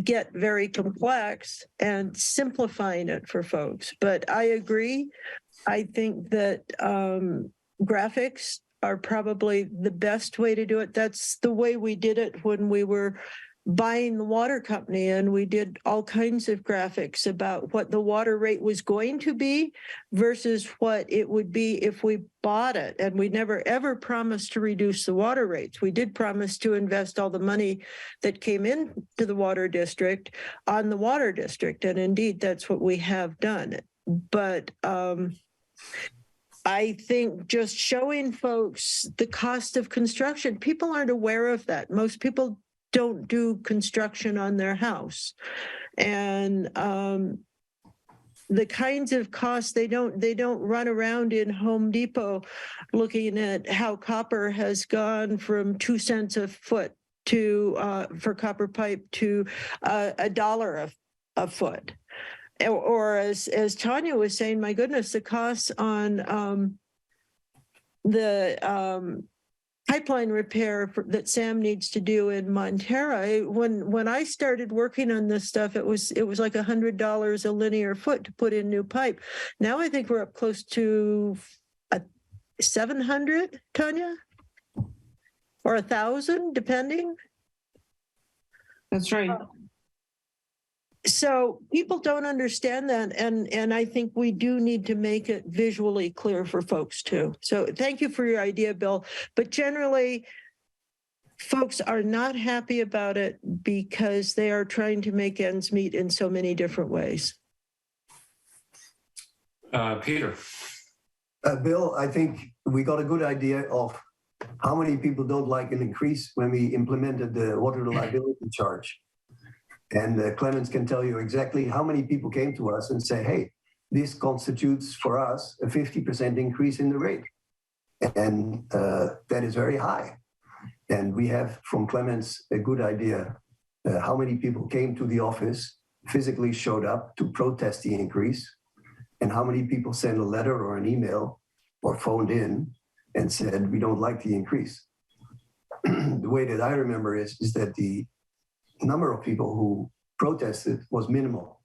[SPEAKER 6] get very complex and simplifying it for folks. But I agree. I think that graphics are probably the best way to do it. That's the way we did it when we were buying the water company, and we did all kinds of graphics about what the water rate was going to be versus what it would be if we bought it. And we never ever promised to reduce the water rates. We did promise to invest all the money that came into the water district on the water district. And indeed, that's what we have done. But I think just showing folks the cost of construction, people aren't aware of that. Most people don't do construction on their house. And the kinds of costs, they don't run around in Home Depot looking at how copper has gone from 2 cents a foot to for copper pipe to $1 a foot. Or as Tanya was saying, my goodness, the costs on the pipeline repair that Sam needs to do in Montara. When I started working on this stuff, it was like $100 a linear foot to put in new pipe. Now I think we're up close to 700, Tanya, or 1,000, depending.
[SPEAKER 10] That's right.
[SPEAKER 6] So people don't understand that, and I think we do need to make it visually clear for folks too. So thank you for your idea, Bill. But generally, folks are not happy about it because they are trying to make ends meet in so many different ways.
[SPEAKER 1] Peter.
[SPEAKER 9] Bill, I think we got a good idea of how many people don't like an increase when we implemented the water reliability charge? And Clemens can tell you exactly how many people came to us and say, hey, this constitutes for us a 50% increase in the rate. And that is very high. And we have from Clemens a good idea how many people came to the office, physically showed up to protest the increase, and how many people sent a letter or an email or phoned in and said, we don't like the increase. The way that I remember is that the number of people who protested was minimal.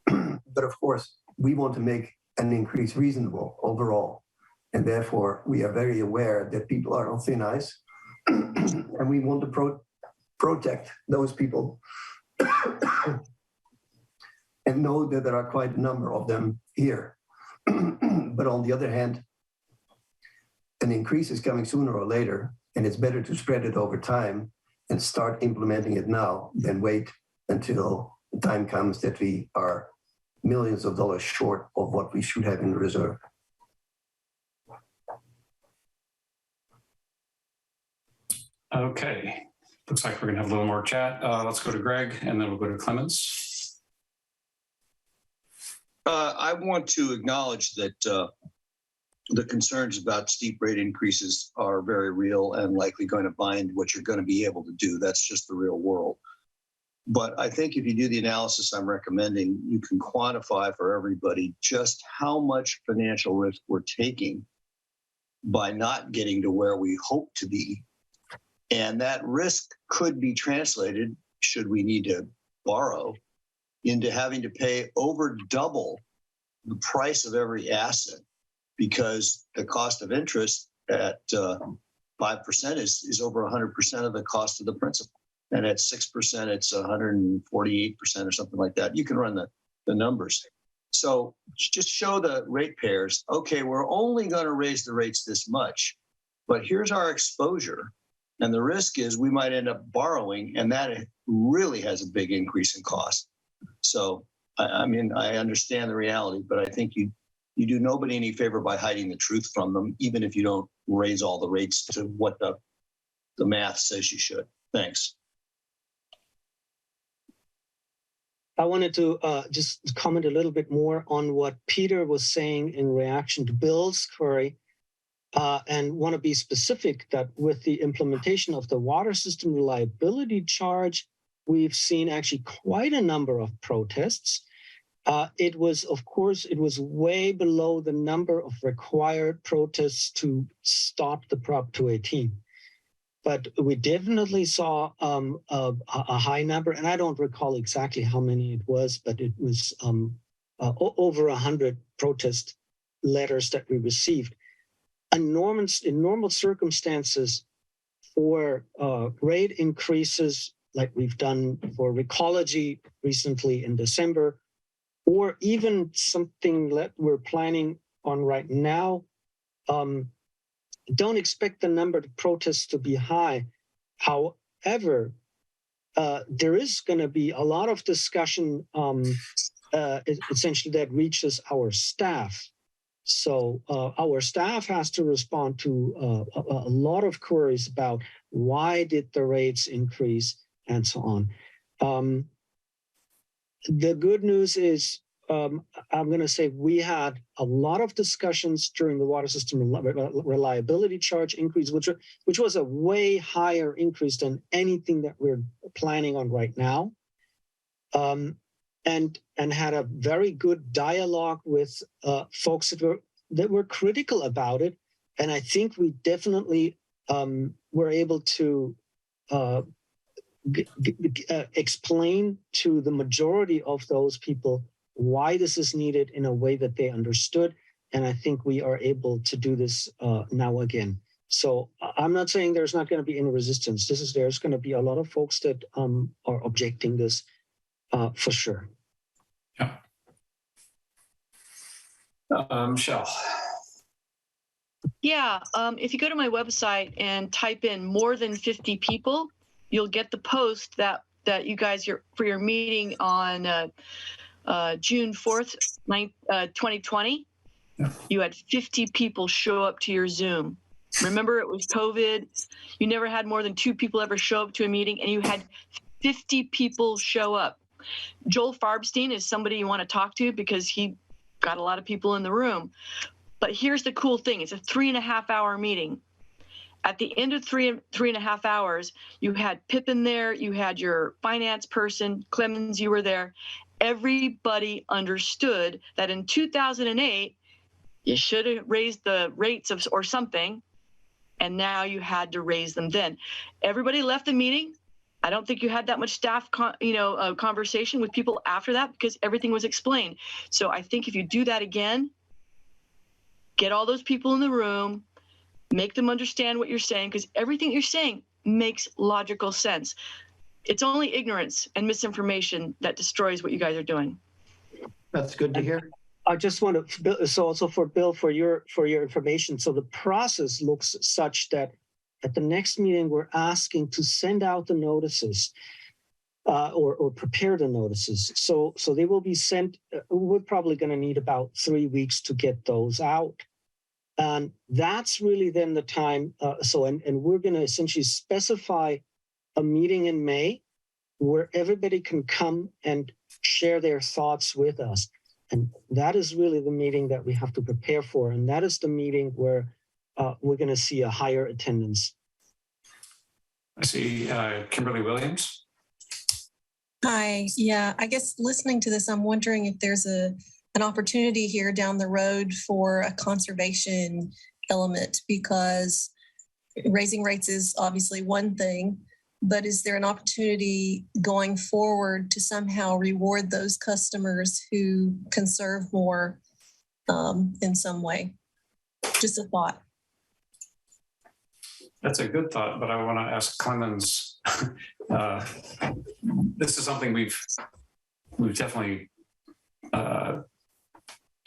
[SPEAKER 9] But of course, we want to make an increase reasonable overall. And therefore, we are very aware that people are on thin ice. And we want to protect those people and know that there are quite a number of them here. But on the other hand, an increase is coming sooner or later, and it's better to spread it over time and start implementing it now than wait until the time comes that we are millions of dollars short of what we should have in reserve.
[SPEAKER 1] Okay, looks like we're gonna have a little more chat. Let's go to Greg and then we'll go to Clemens.
[SPEAKER 4] I want to acknowledge that the concerns about steep rate increases are very real and likely going to bind what you're going to be able to do. That's just the real world. But I think if you do the analysis I'm recommending, you can quantify for everybody just how much financial risk we're taking by not getting to where we hope to be. And that risk could be translated, should we need to borrow, into having to pay over double the price of every asset, because the cost of interest at 5% is over 100% of the cost of the principal. And at 6%, it's 148% or something like that. You can run the numbers. So just show the ratepayers, okay, we're only going to raise the rates this much, but here's our exposure. And the risk is we might end up borrowing, and that really has a big increase in cost. So, I mean, I understand the reality, but I think you do nobody any favor by hiding the truth from them, even if you don't raise all the rates to what the math says you should. Thanks.
[SPEAKER 5] I wanted to just comment a little bit more on what Peter was saying in reaction to Bill's query, and want to be specific that with the implementation of the water system reliability charge, we've seen actually quite a number of protests. It was, of course, it was way below the number of required protests to stop the Prop 218. But we definitely saw a high number, and I don't recall exactly how many it was, but it was over 100 protest letters that we received. In normal circumstances, for rate increases like we've done for Recology recently in December, or even something that we're planning on right now, don't expect the number of protests to be high. However, there is going to be a lot of discussion essentially that reaches our staff. So our staff has to respond to a lot of queries about why did the rates increase and so on. The good news is, I'm going to say we had a lot of discussions during the water system reliability charge increase, which was a way higher increase than anything that we're planning on right now, and had a very good dialogue with folks that were critical about it. And I think we definitely were able to explain to the majority of those people why this is needed in a way that they understood. And I think we are able to do this now again. So I'm not saying there's not going to be any resistance. There's going to be a lot of folks that are objecting this for sure.
[SPEAKER 1] Yeah. Michelle.
[SPEAKER 8] Yeah, if you go to my website and type in more than 50 people, you'll get the post that you guys for your meeting on June 4th, 2020. Yeah. You had 50 people show up to your Zoom. Remember, it was COVID. You never had more than 2 people ever show up to a meeting, and you had 50 people show up. Joel Farbstein is somebody you want to talk to because he got a lot of people in the room. But here's the cool thing. It's a 3.5-hour meeting. At the end of 3.5 hours, you had Pip in there, you had your finance person, Clemens, you were there. Everybody understood that in 2008, you should have raised the rates of or something, and now you had to raise them then. Everybody left the meeting. I don't think you had that much staff conversation with people after that because everything was explained. So I think if you do that again, get all those people in the room, make them understand what you're saying, because everything you're saying makes logical sense. It's only ignorance and misinformation that destroys what you guys are doing.
[SPEAKER 7] That's good to hear.
[SPEAKER 5] I just want to, so also for Bill, for your information. So the process looks such that at the next meeting, we're asking to send out the notices or prepare the notices. So they will be sent. We're probably going to need about 3 weeks to get those out. And that's really then the time. And we're going to essentially specify a meeting in May where everybody can come and share their thoughts with us. And that is really the meeting that we have to prepare for. And that is the meeting where we're going to see a higher attendance.
[SPEAKER 1] I see Kimberly Williams.
[SPEAKER 11] Hi. Yeah, I guess listening to this, I'm wondering if there's an opportunity here down the road for a conservation element, because raising rates is obviously one thing, but is there an opportunity going forward to somehow reward those customers who conserve more in some way? Just a thought.
[SPEAKER 1] That's a good thought, but I want to ask Clemens. This is something we've definitely done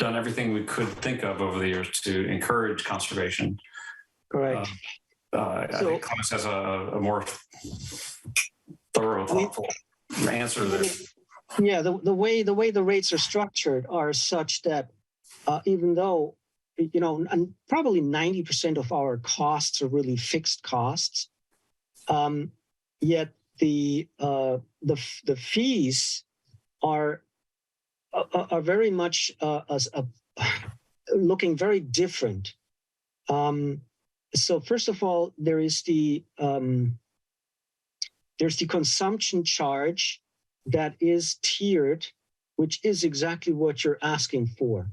[SPEAKER 1] everything we could think of over the years to encourage conservation.
[SPEAKER 5] Correct.
[SPEAKER 1] I think Clemens has a more thorough, thoughtful answer to this.
[SPEAKER 5] Yeah, the way the rates are structured are such that even though, and probably 90% of our costs are really fixed costs, yet the fees are very much looking very different. So first of all, there's the consumption charge that is tiered, which is exactly what you're asking for.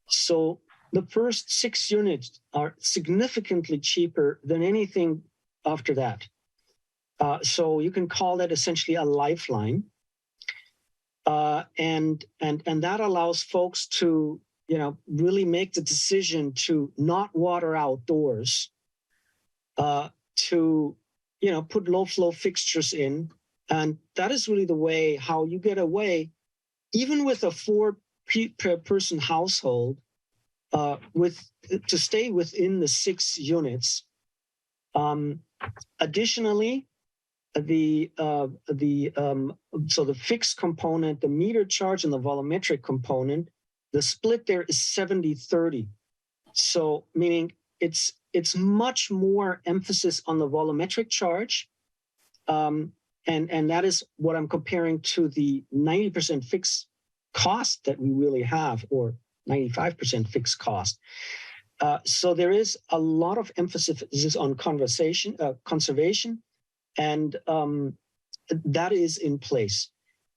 [SPEAKER 5] So the first 6 units are significantly cheaper than anything after that. So you can call that essentially a lifeline. And that allows folks to, really make the decision to not water outdoors, to, put low flow fixtures in. And that is really the way how you get away, even with a 4-person household, to stay within the 6 units. Additionally, so the fixed component, the meter charge, and the volumetric component, the split there is 70-30. So meaning it's much more emphasis on the volumetric charge. And that is what I'm comparing to the 90% fixed cost that we really have, or 95% fixed cost. So there is a lot of emphasis on conservation, and that is in place.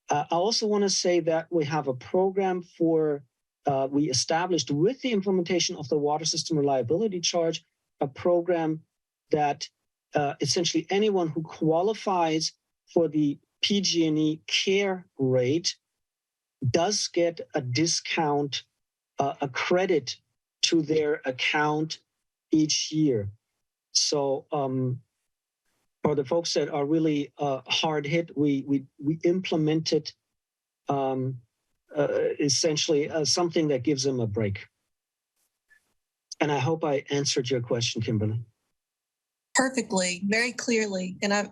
[SPEAKER 5] I also want to say that we have a program we established with the implementation of the water system reliability charge, a program that essentially anyone who qualifies for the PG&E care rate does get a discount, a credit to their account each year. So for the folks that are really hard hit, we implemented essentially something that gives them a break. And I hope I answered your question, Kimberly.
[SPEAKER 11] Perfectly, very clearly. And I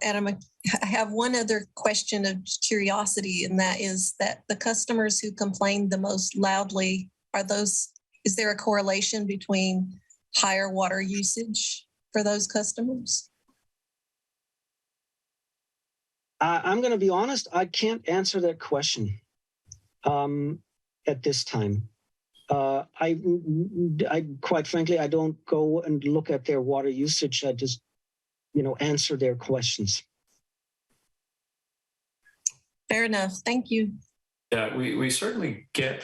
[SPEAKER 11] have one other question of curiosity, and that is that the customers who complain the most loudly, is there a correlation between higher water usage for those customers?
[SPEAKER 5] I'm going to be honest, I can't answer that question at this time. I quite frankly, I don't go and look at their water usage. I just, answer their questions.
[SPEAKER 11] Fair enough. Thank you.
[SPEAKER 1] Yeah, we certainly get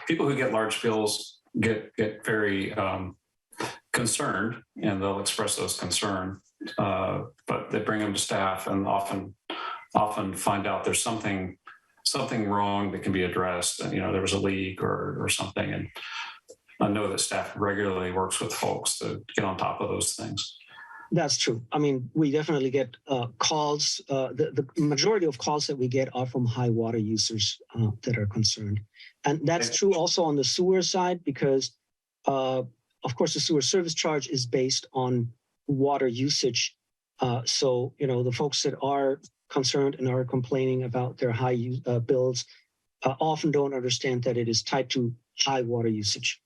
[SPEAKER 1] people who get large bills get very concerned, and they'll express those concerns. But they bring them to staff, and often find out there's something wrong that can be addressed. There was a leak or something, and I know that staff regularly works with folks to get on top of those things.
[SPEAKER 5] That's true. I mean, we definitely get calls. The majority of calls that we get are from high water users that are concerned. And that's true also on the sewer side, because of course, the sewer service charge is based on water usage. So, the folks that are concerned and are complaining about their high bills often don't understand that it is tied to high water usage.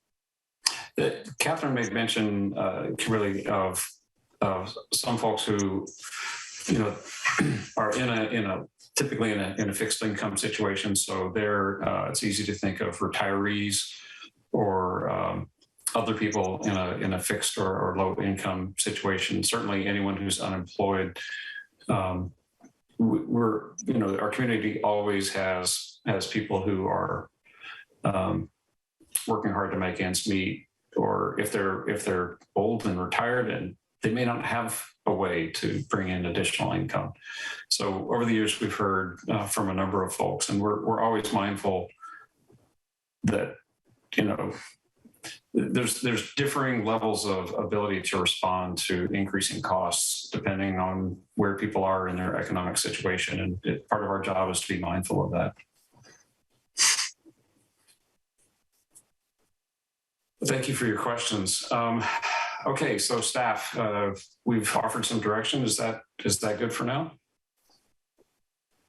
[SPEAKER 1] Catherine made mention, Kimberly, of some folks who, are typically in a fixed income situation. So it's easy to think of retirees or other people in a fixed or low income situation. Certainly anyone who's unemployed. Our community always has people who are working hard to make ends meet, or if they're old and retired, and they may not have a way to bring in additional income. So over the years, we've heard from a number of folks, and we're always mindful that there's differing levels of ability to respond to increasing costs depending on where people are in their economic situation, and part of our job is to be mindful of that. Thank you for your questions. Okay, so staff, we've offered some direction. Is that good for now?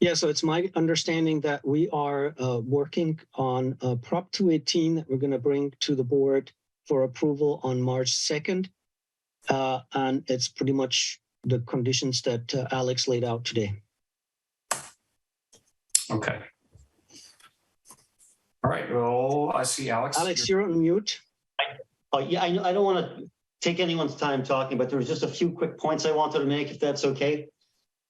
[SPEAKER 5] Yeah, so it's my understanding that we are working on Prop 218 that we're going to bring to the board for approval on March 2nd. And it's pretty much the conditions that Alex laid out today.
[SPEAKER 1] Okay. All right, well, I see Alex.
[SPEAKER 5] Alex, you're on mute.
[SPEAKER 3] Yeah, I don't want to take anyone's time talking, but there was just a few quick points I wanted to make, if that's okay.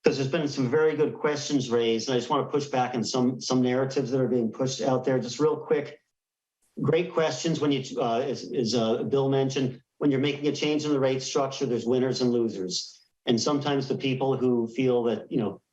[SPEAKER 3] Because there's been some very good questions raised, and I just want to push back on some narratives that are being pushed out there. Just real quick, great questions when you, as Bill mentioned, when you're making a change in the rate structure, there's winners and losers. And sometimes the people who feel that,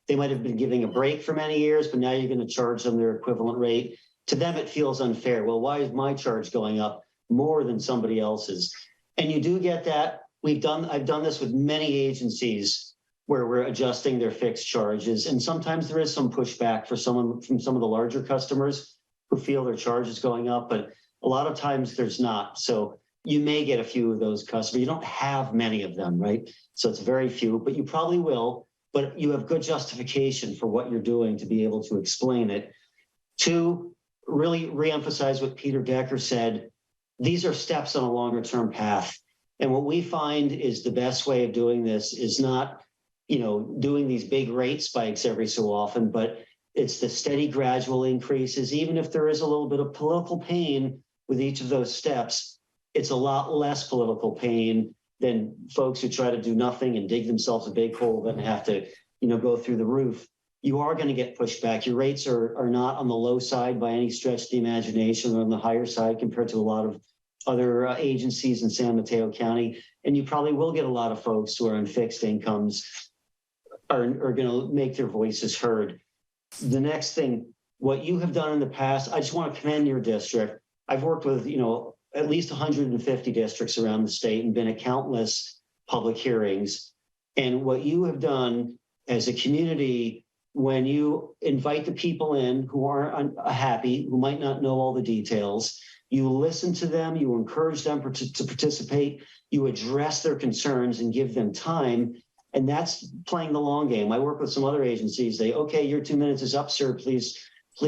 [SPEAKER 3] they might have been giving a break for many years, but now you're going to charge them their equivalent rate. To them, it feels unfair. Well, why is my charge going up more than somebody else's? And you do get that. I've done this with many agencies where we're adjusting their fixed charges. And sometimes there is some pushback from some of the larger customers who feel their charge is going up, but a lot of times there's not. So you may get a few of those customers. You don't have many of them, right? So it's very few, but you probably will, but you have good justification for what you're doing to be able to explain it. Two, really reemphasize what Peter Decker said. These are steps on a longer term path. And what we find is the best way of doing this is not, doing these big rate spikes every so often, but it's the steady gradual increases. Even if there is a little bit of political pain with each of those steps, it's a lot less political pain than folks who try to do nothing and dig themselves a big hole and have to, go through the roof. You are going to get pushback. Your rates are not on the low side by any stretch of the imagination. They're on the higher side compared to a lot of other agencies in San Mateo County. And you probably will get a lot of folks who are on fixed incomes are going to make their voices heard. The next thing, what you have done in the past, I just want to commend your district. I've worked with, at least 150 districts around the state and been at countless public hearings. And what you have done as a community, when you invite the people in who aren't happy, who might not know all the details, you listen to them, you encourage them to participate, you address their concerns and give them time. And that's playing the long game. I work with some other agencies. Okay, your 2 minutes is up, sir. Please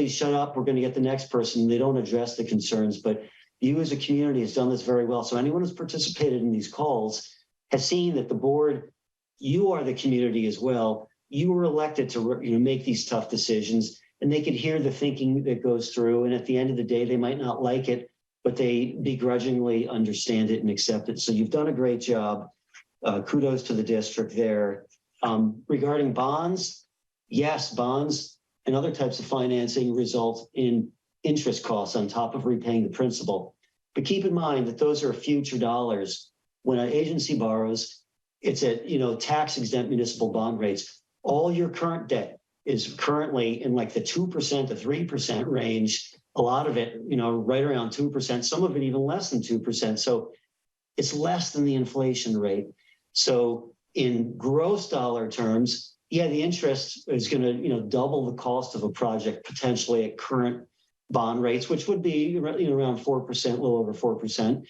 [SPEAKER 3] shut up. We're going to get the next person. They don't address the concerns, but you as a community has done this very well. So anyone who's participated in these calls has seen that the board, you are the community as well. You were elected to make these tough decisions, and they could hear the thinking that goes through. And at the end of the day, they might not like it, but they begrudgingly understand it and accept it. So you've done a great job. Kudos to the district there. Regarding bonds, yes, bonds and other types of financing result in interest costs on top of repaying the principal. But keep in mind that those are future dollars. When an agency borrows, it's at tax exempt municipal bond rates. All your current debt is currently in like the 2% to 3% range. A lot of it, right around 2%, some of it even less than 2%. So it's less than the inflation rate. So in gross dollar terms, yeah, the interest is going to, double the cost of a project potentially at current bond rates, which would be around 4%, a little over 4%.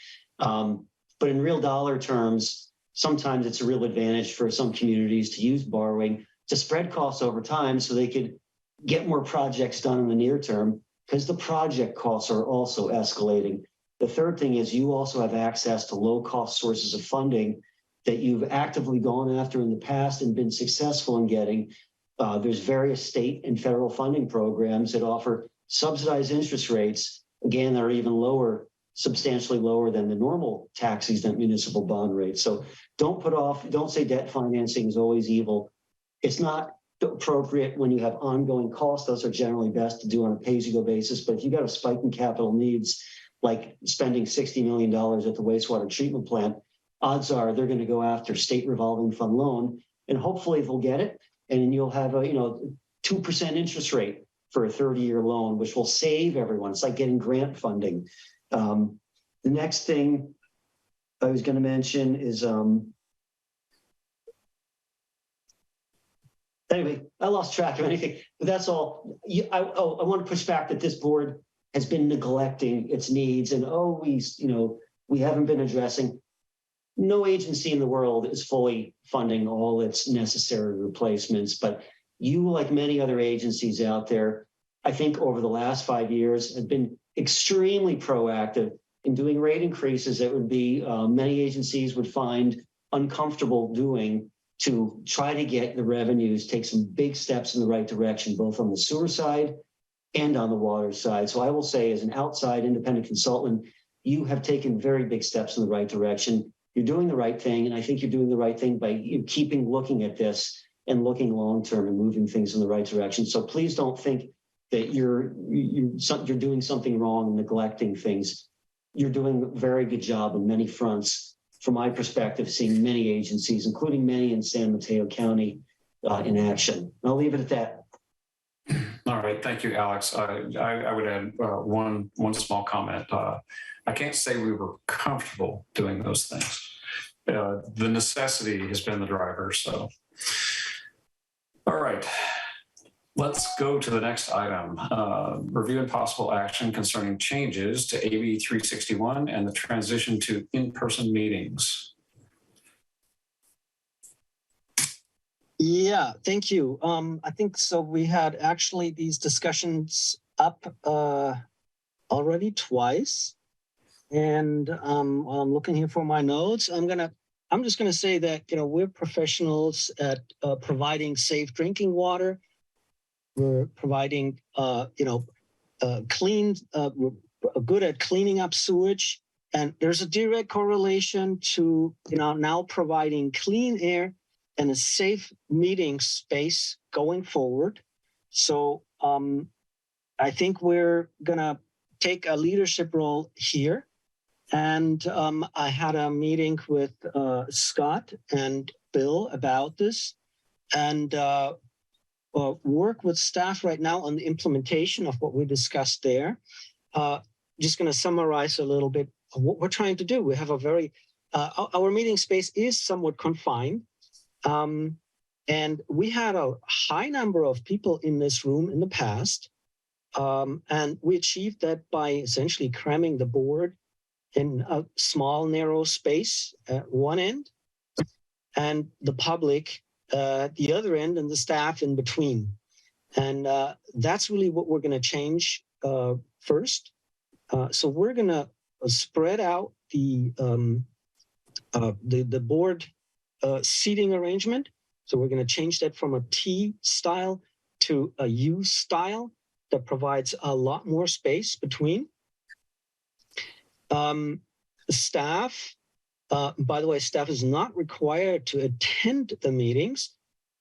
[SPEAKER 3] But in real dollar terms, sometimes it's a real advantage for some communities to use borrowing to spread costs over time so they could get more projects done in the near term, because the project costs are also escalating. The third thing is you also have access to low cost sources of funding that you've actively gone after in the past and been successful in getting. There's various state and federal funding programs that offer subsidized interest rates, again, that are even lower, substantially lower than the normal tax exempt municipal bond rate. So don't say debt financing is always evil. It's not appropriate when you have ongoing costs. Those are generally best to do on a pay-as-you-go basis. But if you got a spike in capital needs, like spending $60 million at the wastewater treatment plant, odds are they're going to go after state revolving fund loan, and hopefully they'll get it. And you'll have a 2% interest rate for a 30-year loan, which will save everyone. It's like getting grant funding. The next thing I was going to mention is anyway, I lost track of anything, but that's all. I want to push back that this board has been neglecting its needs and we haven't been addressing. No agency in the world is fully funding all its necessary replacements, but you, like many other agencies out there, I think over the last 5 years have been extremely proactive in doing rate increases that would be many agencies would find uncomfortable doing to try to get the revenues, take some big steps in the right direction, both on the sewer side and on the water side. So I will say, as an outside independent consultant, you have taken very big steps in the right direction. You're doing the right thing. And I think you're doing the right thing by keeping looking at this and looking long-term and moving things in the right direction. So please don't think that you're doing something wrong and neglecting things. You're doing a very good job on many fronts. From my perspective, seeing many agencies, including many in San Mateo County, in action. I'll leave it at that.
[SPEAKER 1] All right, thank you, Alex. I would add one small comment. I can't say we were comfortable doing those things. The necessity has been the driver. So, all right, let's go to the next item. Review and possible action concerning changes to AB 361 and the transition to in-person meetings.
[SPEAKER 5] Yeah, thank you. I think so. We had actually these discussions up already twice, and I'm looking here for my notes. I'm just gonna say that we're professionals at providing safe drinking water. We're providing clean. We're good at cleaning up sewage, and there's a direct correlation to now providing clean air and a safe meeting space going forward. So I think we're gonna take a leadership role here. And I had a meeting with Scott and Bill about this, and work with staff right now on the implementation of what we discussed there. Just gonna summarize a little bit of what we're trying to do. We have a very, our meeting space is somewhat confined. And we had a high number of people in this room in the past. And we achieved that by essentially cramming the board in a small, narrow space at one end and the public at the other end and the staff in between. And that's really what we're going to change first. So we're going to spread out the the board seating arrangement. So we're going to change that from a T style to a U style that provides a lot more space between. Staff, by the way, staff is not required to attend the meetings,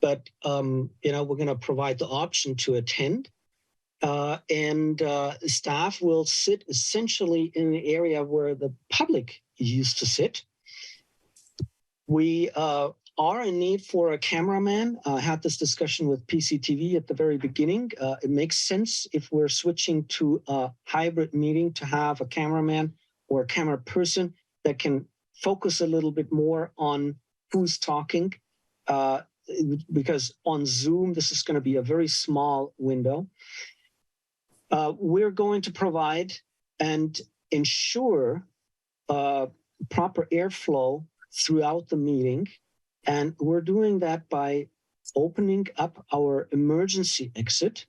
[SPEAKER 5] but we're going to provide the option to attend. And staff will sit essentially in the area where the public used to sit. We are in need for a cameraman. I had this discussion with PCTV at the very beginning. It makes sense if we're switching to a hybrid meeting to have a cameraman or a camera person that can focus a little bit more on who's talking, because on Zoom, this is going to be a very small window. We're going to provide and ensure proper airflow throughout the meeting. And we're doing that by opening up our emergency exit.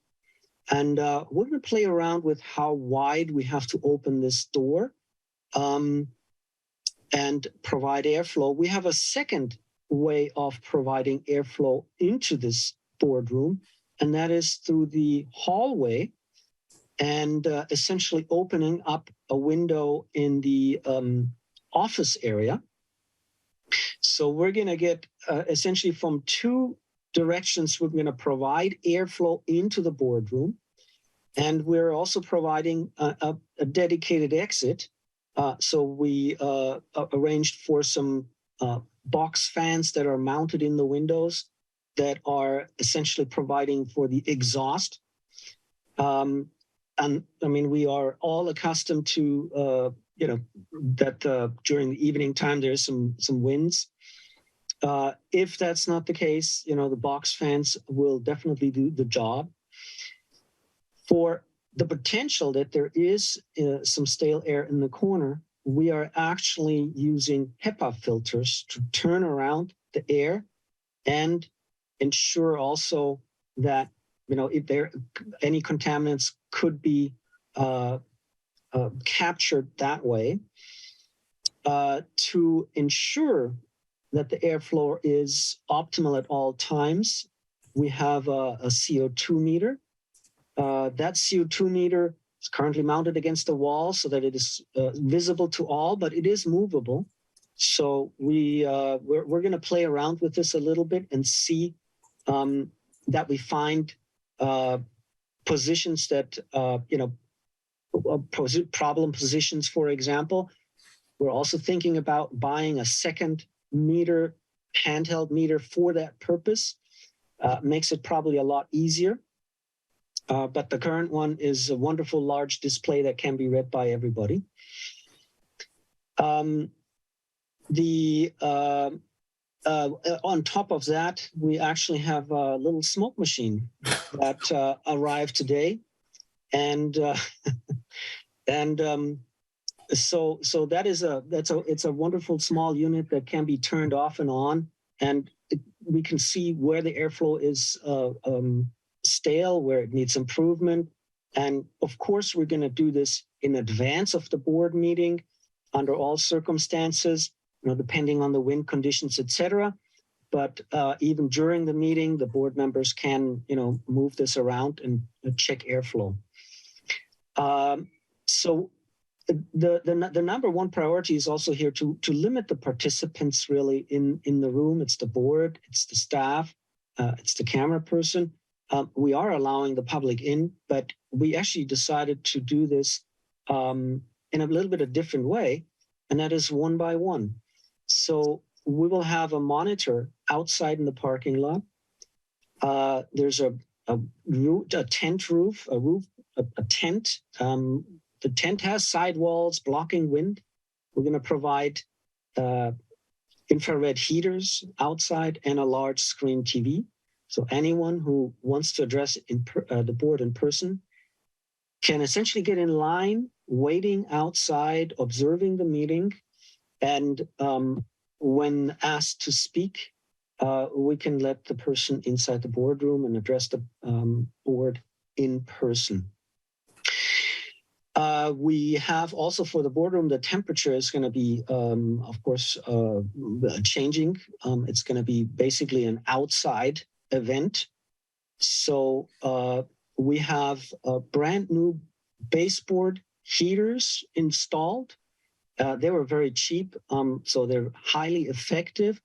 [SPEAKER 5] And we're going to play around with how wide we have to open this door and provide airflow. We have a second way of providing airflow into this boardroom, and that is through the hallway and essentially opening up a window in the office area. So we're going to get essentially from two directions, we're going to provide airflow into the boardroom. And we're also providing a dedicated exit. So we arranged for some box fans that are mounted in the windows that are essentially providing for the exhaust. And I mean, we are all accustomed to, that during the evening time, there's some winds. If that's not the case, the box fans will definitely do the job. For the potential that there is some stale air in the corner, we are actually using HEPA filters to turn around the air and ensure also that, if there any contaminants could be captured that way. To ensure that the airflow is optimal at all times, we have a CO2 meter. That CO2 meter is currently mounted against the wall so that it is visible to all, but it is movable. So we're going to play around with this a little bit and see that we find positions that, problem positions, for example. We're also thinking about buying a second meter, handheld meter for that purpose. Makes it probably a lot easier. But the current one is a wonderful large display that can be read by everybody. On top of that, we actually have a little smoke machine that arrived today, and so that is it's a wonderful small unit that can be turned off and on, and we can see where the airflow is stale, where it needs improvement. And of course, we're going to do this in advance of the board meeting under all circumstances, depending on the wind conditions, etc. But even during the meeting, the board members can, move this around and check airflow. So the number one priority is also here to limit the participants really in the room. It's the board, it's the staff, it's the camera person. We are allowing the public in, but we actually decided to do this in a little bit of different way, and that is one by one. So we will have a monitor outside in the parking lot. There's a tent roof, a tent. The tent has sidewalls blocking wind. We're going to provide infrared heaters outside and a large screen TV. So anyone who wants to address the board in person can essentially get in line, waiting outside, observing the meeting. And when asked to speak, we can let the person inside the boardroom and address the board in person. We have also for the boardroom, the temperature is going to be, of course, changing. It's going to be basically an outside event. So we have brand new baseboard heaters installed. They were very cheap, so they're highly effective.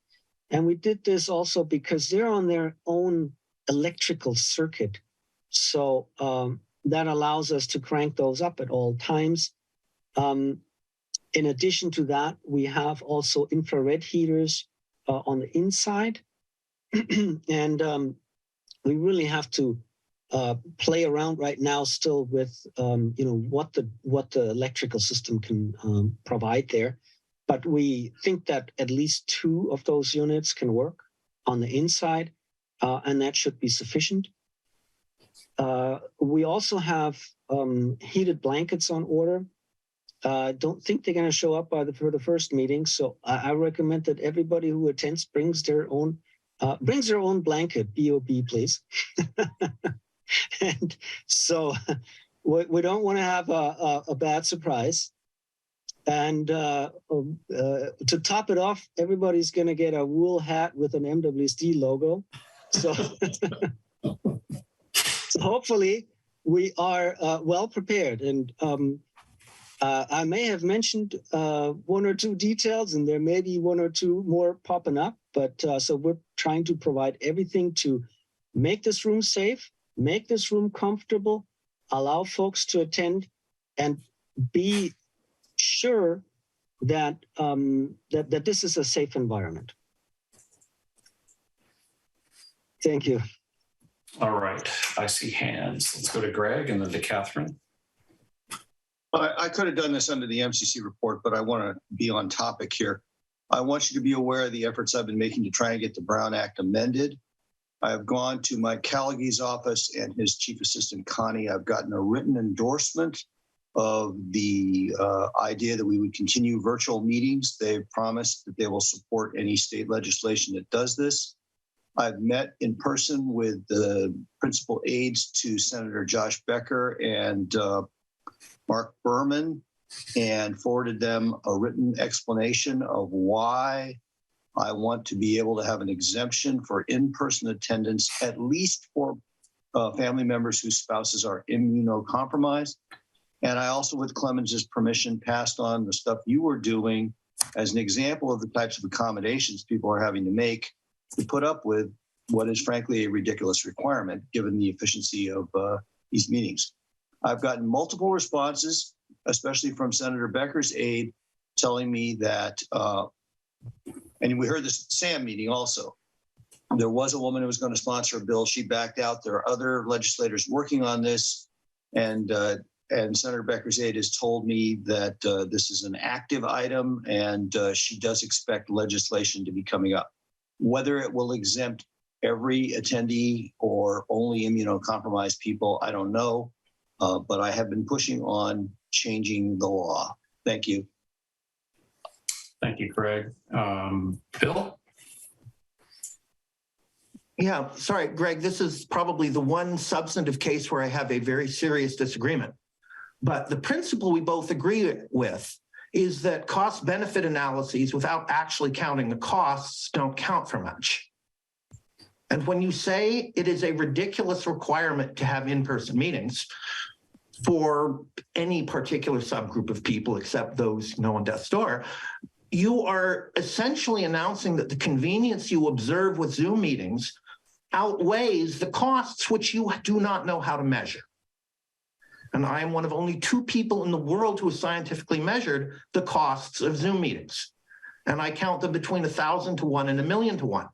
[SPEAKER 5] And we did this also because they're on their own electrical circuit. So that allows us to crank those up at all times. In addition to that, we have also infrared heaters on the inside. And we really have to play around right now still with what the electrical system can provide there. But we think that at least 2 of those units can work on the inside, and that should be sufficient. We also have heated blankets on order. Don't think they're going to show up for the first meeting, so I recommend that everybody who attends brings their own blanket, BOB, please. And so we don't want to have a bad surprise. And to top it off, everybody's going to get a wool hat with an MWSD logo. So, so hopefully we are well prepared. And I may have mentioned 1 or 2 details, and there may be 1 or 2 more popping up. But so we're trying to provide everything to make this room safe, make this room comfortable, allow folks to attend, and be sure that that this is a safe environment. Thank you.
[SPEAKER 1] All right, I see hands. Let's go to Greg and then to Catherine.
[SPEAKER 4] I could have done this under the MCC report, but I want to be on topic here. I want you to be aware of the efforts I've been making to try and get the Brown Act amended. I have gone to Mike Callaghan's office and his chief assistant, Connie. I've gotten a written endorsement of the idea that we would continue virtual meetings. They've promised that they will support any state legislation that does this. I've met in person with the principal aides to Senator Josh Becker and Mark Berman, and forwarded them a written explanation of why I want to be able to have an exemption for in-person attendance, at least for family members whose spouses are immunocompromised. And I also, with Clemens's permission, passed on the stuff you were doing as an example of the types of accommodations people are having to make to put up with what is frankly a ridiculous requirement given the efficiency of these meetings. I've gotten multiple responses, especially from Senator Becker's aide, telling me that, and we heard this at the SAM meeting also, there was a woman who was going to sponsor a bill. She backed out. There are other legislators working on this. And Senator Becker's aide has told me that this is an active item, and she does expect legislation to be coming up. Whether it will exempt every attendee or only immunocompromised people, I don't know. But I have been pushing on changing the law. Thank you.
[SPEAKER 1] Thank you, Greg. Bill?
[SPEAKER 7] Yeah, sorry, Greg, this is probably the one substantive case where I have a very serious disagreement. But the principle we both agree with is that cost-benefit analyses without actually counting the costs don't count for much. And when you say it is a ridiculous requirement to have in-person meetings for any particular subgroup of people except those on death's door, you are essentially announcing that the convenience you observe with Zoom meetings outweighs the costs which you do not know how to measure. And I am one of only 2 people in the world who has scientifically measured the costs of Zoom meetings. And I count them between 1,000 to 1 and 1,000,000 to 1.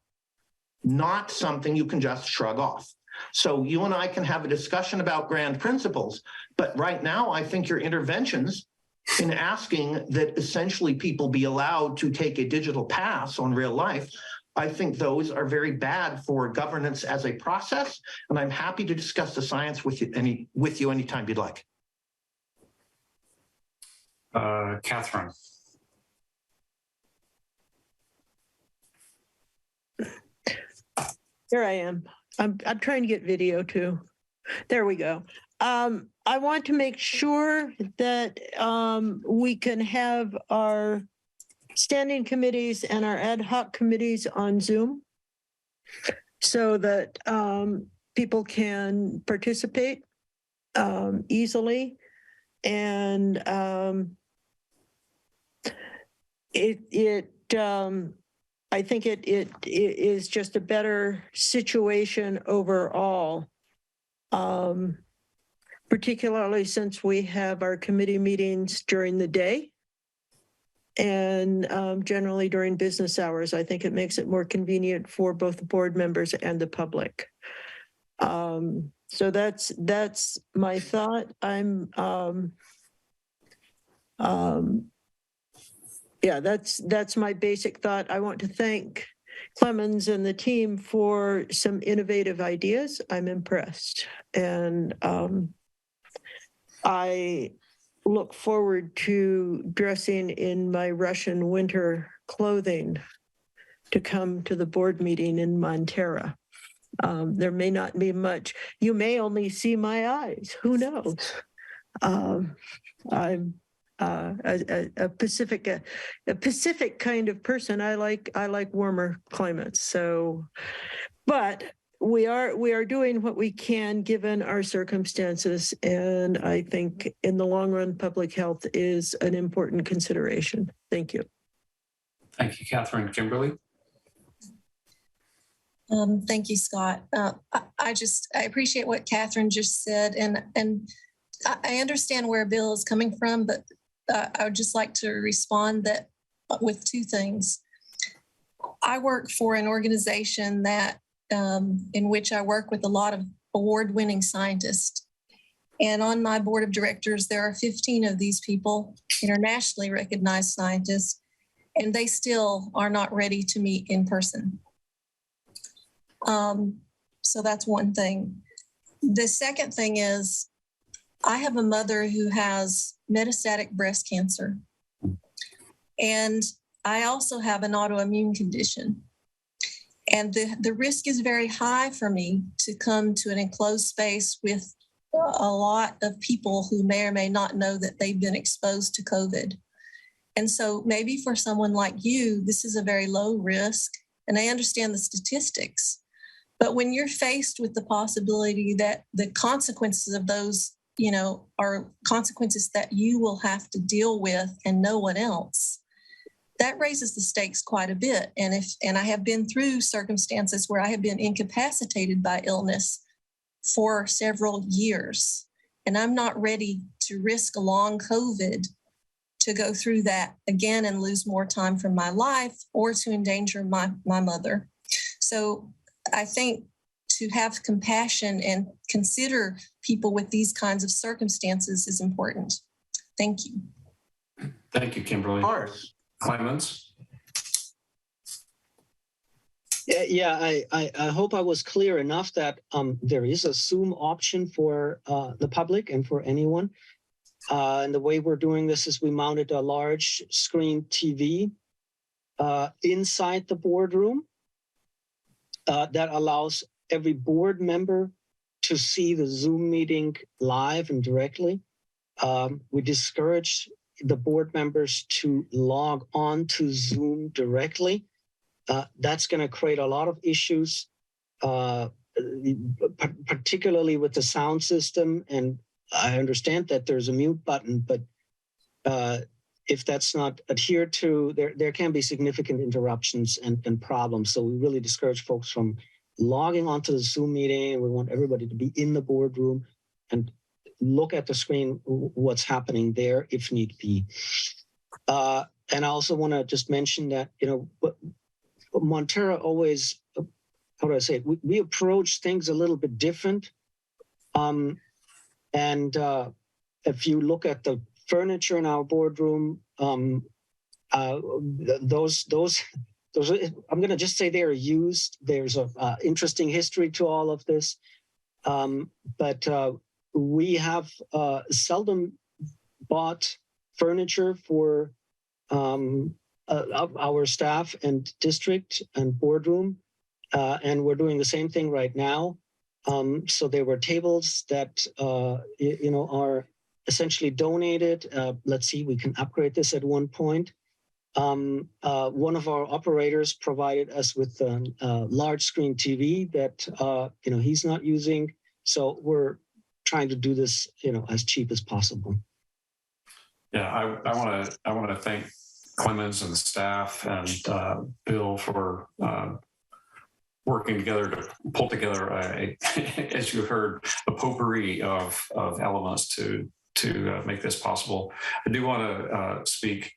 [SPEAKER 7] Not something you can just shrug off. So you and I can have a discussion about grand principles, but right now I think your interventions in asking that essentially people be allowed to take a digital pass on real life, I think those are very bad for governance as a process, and I'm happy to discuss the science with you anytime you'd like.
[SPEAKER 1] Catherine.
[SPEAKER 6] Here I am. I'm trying to get video too. There we go. I want to make sure that we can have our standing committees and our ad hoc committees on Zoom so that people can participate easily. And I think it is just a better situation overall, particularly since we have our committee meetings during the day and generally during business hours. I think it makes it more convenient for both the board members and the public. So that's my thought. Yeah, that's my basic thought. I want to thank Clemens and the team for some innovative ideas. I'm impressed. And I look forward to dressing in my Russian winter clothing to come to the board meeting in Montara. There may not be much. You may only see my eyes. Who knows? I'm a Pacific kind of person. I like warmer climates. So, but we are doing what we can given our circumstances, and I think in the long run, public health is an important consideration. Thank you.
[SPEAKER 1] Thank you, Catherine. Kimberly?
[SPEAKER 11] Thank you, Scott. I appreciate what Catherine just said, and I understand where Bill is coming from, but I would just like to respond that with two things. I work for an organization that in which I work with a lot of award-winning scientists. And on my board of directors, there are 15 of these people, internationally recognized scientists, and they still are not ready to meet in person. So that's one thing. The second thing is, I have a mother who has metastatic breast cancer. And I also have an autoimmune condition. And the risk is very high for me to come to an enclosed space with a lot of people who may or may not know that they've been exposed to COVID. And so maybe for someone like you, this is a very low risk. And I understand the statistics. But when you're faced with the possibility that the consequences of those, are consequences that you will have to deal with and no one else, that raises the stakes quite a bit. And I have been through circumstances where I have been incapacitated by illness for several years. And I'm not ready to risk a long COVID to go through that again and lose more time from my life or to endanger my mother. So I think to have compassion and consider people with these kinds of circumstances is important. Thank you.
[SPEAKER 1] Thank you, Kimberly.
[SPEAKER 7] Of course.
[SPEAKER 1] Clemens?
[SPEAKER 5] Yeah, I hope I was clear enough that there is a Zoom option for the public and for anyone. And the way we're doing this is we mounted a large screen TV inside the boardroom that allows every board member to see the Zoom meeting live and directly. We discourage the board members to log on to Zoom directly. That's going to create a lot of issues, particularly with the sound system. And I understand that there's a mute button, but if that's not adhered to, there can be significant interruptions and problems. So we really discourage folks from logging onto the Zoom meeting. We want everybody to be in the boardroom and look at the screen, what's happening there if need be. And I also want to just mention that, Montara always, how do I say it? We approach things a little bit different. And if you look at the furniture in our boardroom, those I'm going to just say they're used. There's a interesting history to all of this, but we have seldom bought furniture for our staff and district and boardroom, and we're doing the same thing right now. So there were tables that, are essentially donated. Let's see, we can upgrade this at one point. One of our operators provided us with a large screen TV that, he's not using. So we're trying to do this, as cheap as possible.
[SPEAKER 1] Yeah, I want to thank Clemens and the staff and Bill for working together to pull together as you heard, a potpourri of elements to make this possible. I do want to speak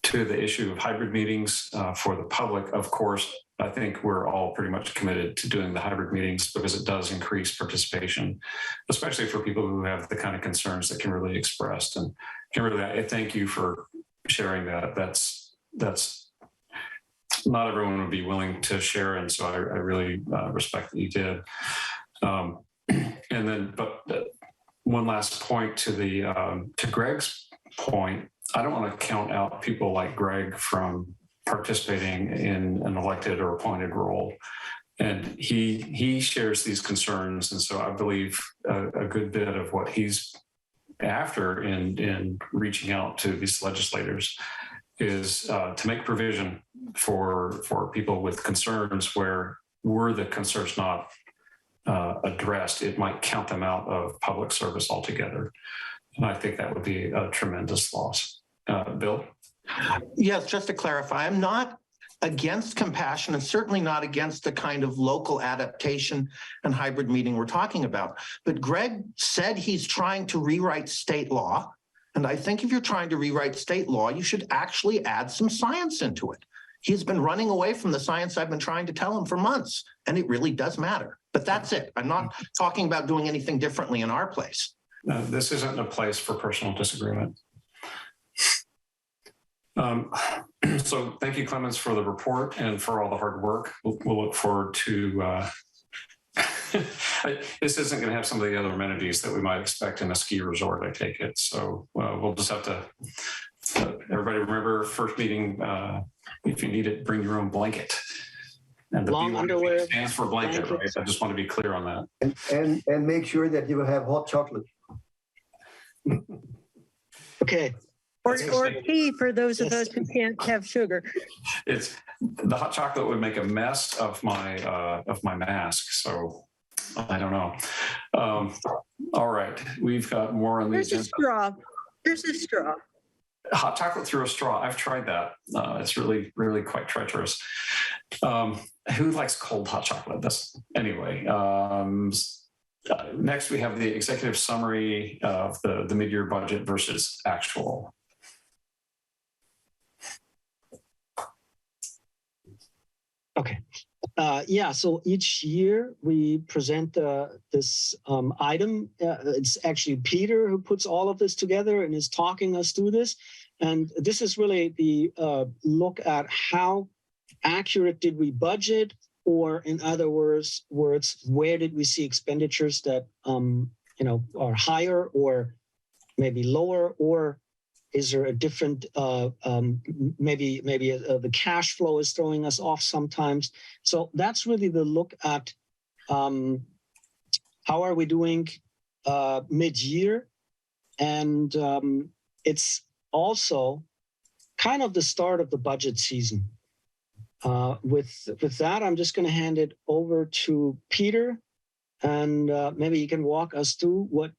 [SPEAKER 1] to the issue of hybrid meetings for the public. Of course, I think we're all pretty much committed to doing the hybrid meetings because it does increase participation, especially for people who have the kind of concerns that Kimberly expressed. And Kimberly, I thank you for sharing that. That's not everyone would be willing to share, and so I really respect that you did. But one last point to Greg's point. I don't want to count out people like Greg from participating in an elected or appointed role. And he shares these concerns. And so I believe a good bit of what he's after in reaching out to these legislators is to make provision for people with concerns where were the concerns not addressed, it might count them out of public service altogether. And I think that would be a tremendous loss. Bill?
[SPEAKER 7] Yes, just to clarify, I'm not against compassion and certainly not against the kind of local adaptation and hybrid meeting we're talking about. But Greg said he's trying to rewrite state law. And I think if you're trying to rewrite state law, you should actually add some science into it. He's been running away from the science I've been trying to tell him for months, and it really does matter. But that's it. I'm not talking about doing anything differently in our place.
[SPEAKER 1] No, this isn't a place for personal disagreement. So thank you, Clemens, for the report and for all the hard work. We'll look forward to, this isn't going to have some of the other amenities that we might expect in a ski resort, I take it. So we'll just have to, everybody remember first meeting, if you need it, bring your own blanket. And the
[SPEAKER 5] Long underwear
[SPEAKER 1] stands for blanket,
[SPEAKER 5] blankets.
[SPEAKER 1] right? I just want to be clear on that.
[SPEAKER 9] And make sure that you have hot chocolate.
[SPEAKER 5] Okay.
[SPEAKER 6] Or tea for those of us who can't have sugar.
[SPEAKER 1] It's the hot chocolate would make a mess of my mask. So I don't know. All right, we've got more on the agenda.
[SPEAKER 6] There's a straw.
[SPEAKER 1] Hot chocolate through a straw. I've tried that. It's really, really quite treacherous. Who likes cold hot chocolate? Anyway. Next, we have the executive summary of the mid-year budget versus actual.
[SPEAKER 5] Okay. So each year we present this item. It's actually Peter who puts all of this together and is talking us through this. And this is really the look at how accurate did we budget, or in other words, where did we see expenditures that are higher or maybe lower, or is there a different, maybe the cash flow is throwing us off sometimes. So that's really the look at how are we doing mid-year. And it's also kind of the start of the budget season. With that, I'm just going to hand it over to Peter, and maybe you can walk us through what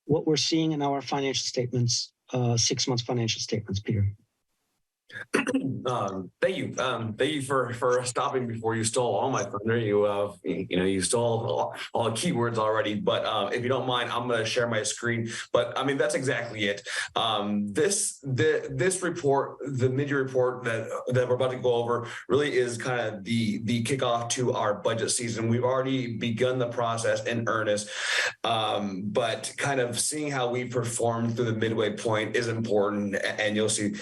[SPEAKER 5] we're seeing in our financial statements, 6 months financial statements, Peter.
[SPEAKER 12] Thank you. Thank you for stopping before you stole all my thunder. You stole all the keywords already, but if you don't mind, I'm going to share my screen. But I mean, that's exactly it. This report, the mid-year report that we're about to go over, really is kind of the kickoff to our budget season. We've already begun the process in earnest, but kind of seeing how we performed through the midway point is important, and you'll see